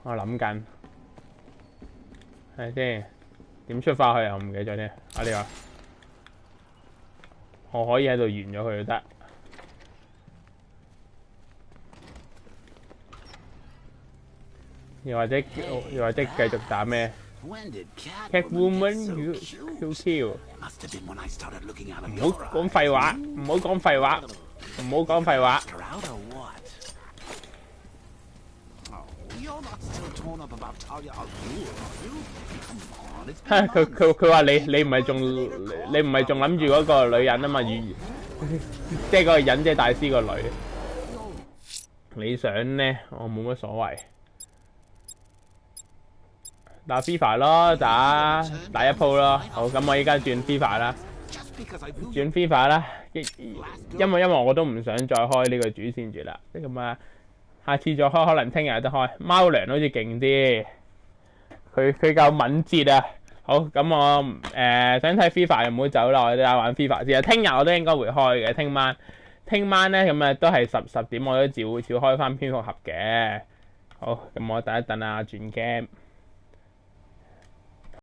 我諗緊，係先點出發去啊？我唔記得咗添。你話我可以喺度完咗佢都得。又或者繼續打咩 ？Catwoman Kill， 唔好講廢話，唔好講廢話，唔好講廢話。佢話你唔係仲諗住嗰個女人啊嘛？即係嗰個忍者大師個女。你想呢？我冇乜所謂。打 FIFA 咯，打一鋪咯。好，咁我依家轉 FIFA 啦，轉 FIFA 啦。因為我都唔想再開呢個主線住啦。咁啊，下次再開，可能聽日有得開。貓糧好似勁啲，佢夠敏捷啊。好，咁我想睇 FIFA 又唔好走啦，我哋打玩 FIFA 先。聽日我都應該會開嘅，聽晚咧咁啊都係10點我都照開翻蝙蝠俠嘅。好，咁我等一等啊，轉 game。